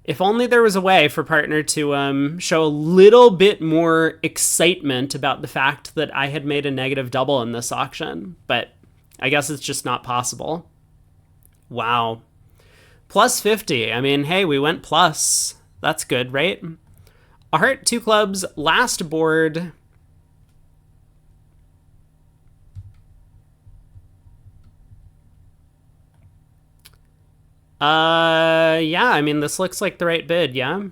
If only there was a way for partner to show a little bit more excitement about the fact that I had made a negative double in this auction, but I guess it's just not possible. Wow. Plus 50. I mean, hey, we went plus. That's good, right? A heart, 2 clubs, last board. Yeah, I mean, this looks like the right bid, yeah?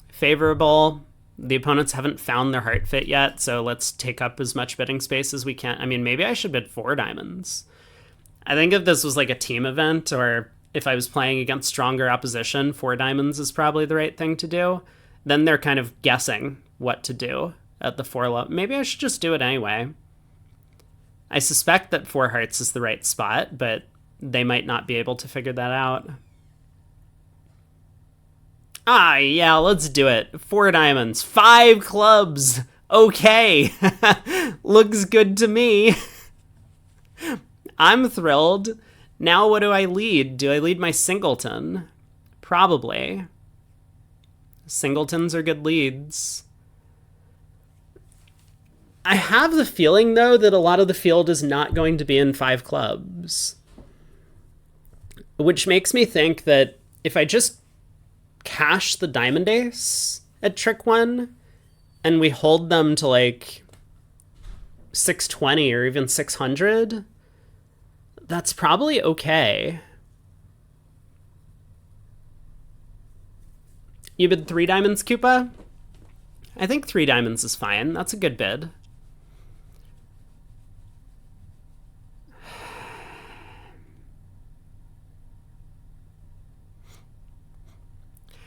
Favorable. The opponents haven't found their heart fit yet, so let's take up as much bidding space as we can. I mean, maybe I should bid 4 diamonds. I think if this was like a team event, or if I was playing against stronger opposition, 4 diamonds is probably the right thing to do. Then they're kind of guessing what to do at the 4 level. Maybe I should just do it anyway. I suspect that 4 hearts is the right spot, but they might not be able to figure that out. Ah, yeah, let's do it. 4 diamonds, 5 clubs. Okay. Looks good to me. I'm thrilled. Now what do I lead? Do I lead my singleton? Probably. Singletons are good leads. I have the feeling, though, that a lot of the field is not going to be in 5 clubs. Which makes me think that if I just cash the diamond ace at trick 1 and we hold them to like 620 or even 600, that's probably okay. You bid 3 diamonds, Koopa? I think 3 diamonds is fine. That's a good bid.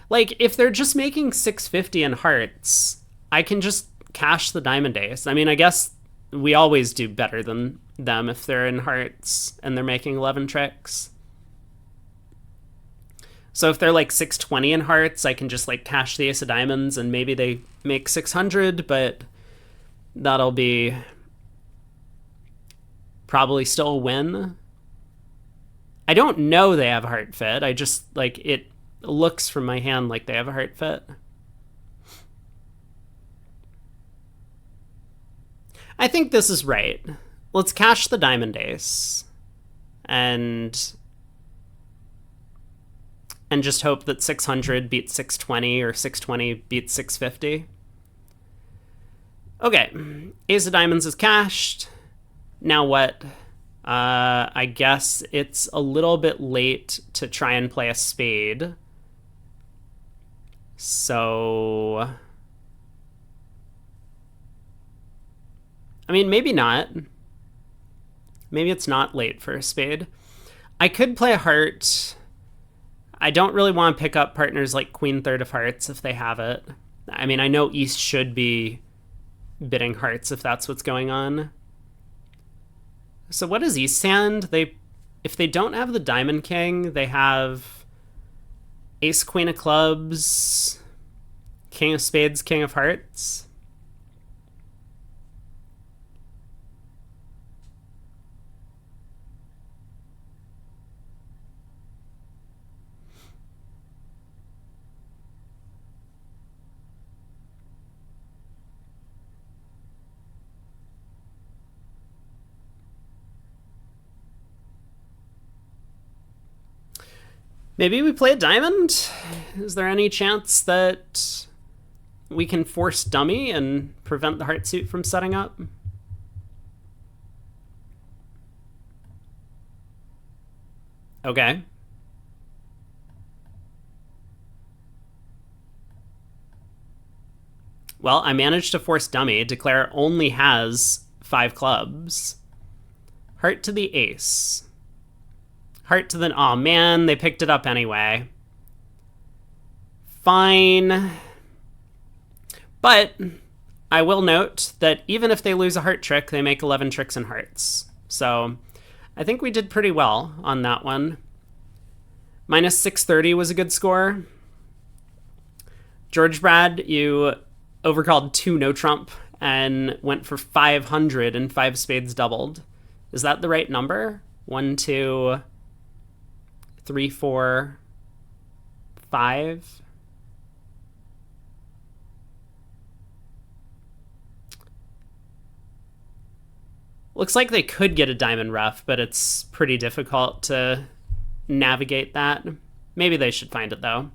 Like, if they're just making 650 in hearts, I can just cash the diamond ace. I mean, I guess we always do better than them if they're in hearts and they're making 11 tricks. So if they're like 620 in hearts, I can just like cash the ace of diamonds and maybe they make 600, but that'll be probably still a win. I don't know they have heart fit. I just, like, it looks from my hand like they have a heart fit. I think this is right. Let's cash the diamond ace and just hope that 600 beats 620 or 620 beats 650. Okay, ace of diamonds is cashed. Now what? I guess it's a little bit late to try and play a spade. So, I mean, maybe not. Maybe it's not late for a spade. I could play a heart. I don't really want to pick up partners like queen third of hearts if they have it. I mean, I know East should be bidding hearts if that's what's going on. So what is East hand? If they don't have the diamond king, they have ace queen of clubs, king of spades, king of hearts. Maybe we play a diamond? Is there any chance that we can force dummy and prevent the heart suit from setting up? Okay. Well, I managed to force dummy. Declare only has 5 clubs. Heart to the ace. Heart to the... Aw, man, they picked it up anyway. Fine. But I will note that even if they lose a heart trick, they make 11 tricks in hearts. So I think we did pretty well on that one. Minus 630 was a good score. George Brad, you overcalled 2 no trump and went for 500 and 5 spades doubled. Is that the right number? 1, 2... 3, 4, 5. Looks like they could get a diamond rough, but it's pretty difficult to navigate that. Maybe they should find it, though.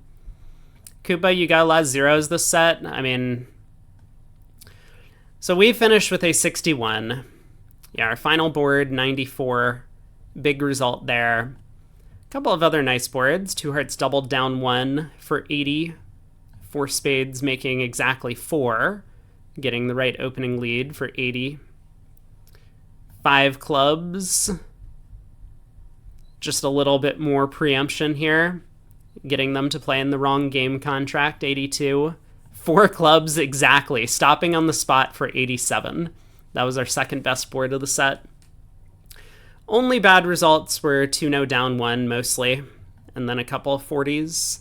Koopa, you got a lot of zeros this set. I mean... So we finished with a 61. Yeah, our final board, 94. Big result there. Couple of other nice boards. 2 hearts doubled down 1 for 80. 4 spades making exactly 4. Getting the right opening lead for 80. 5 clubs. Just a little bit more preemption here. Getting them to play in the wrong game contract, 82. 4 clubs exactly. Stopping on the spot for 87. That was our second best board of the set. Only bad results were 2 no down 1 mostly, and then a couple of 40s.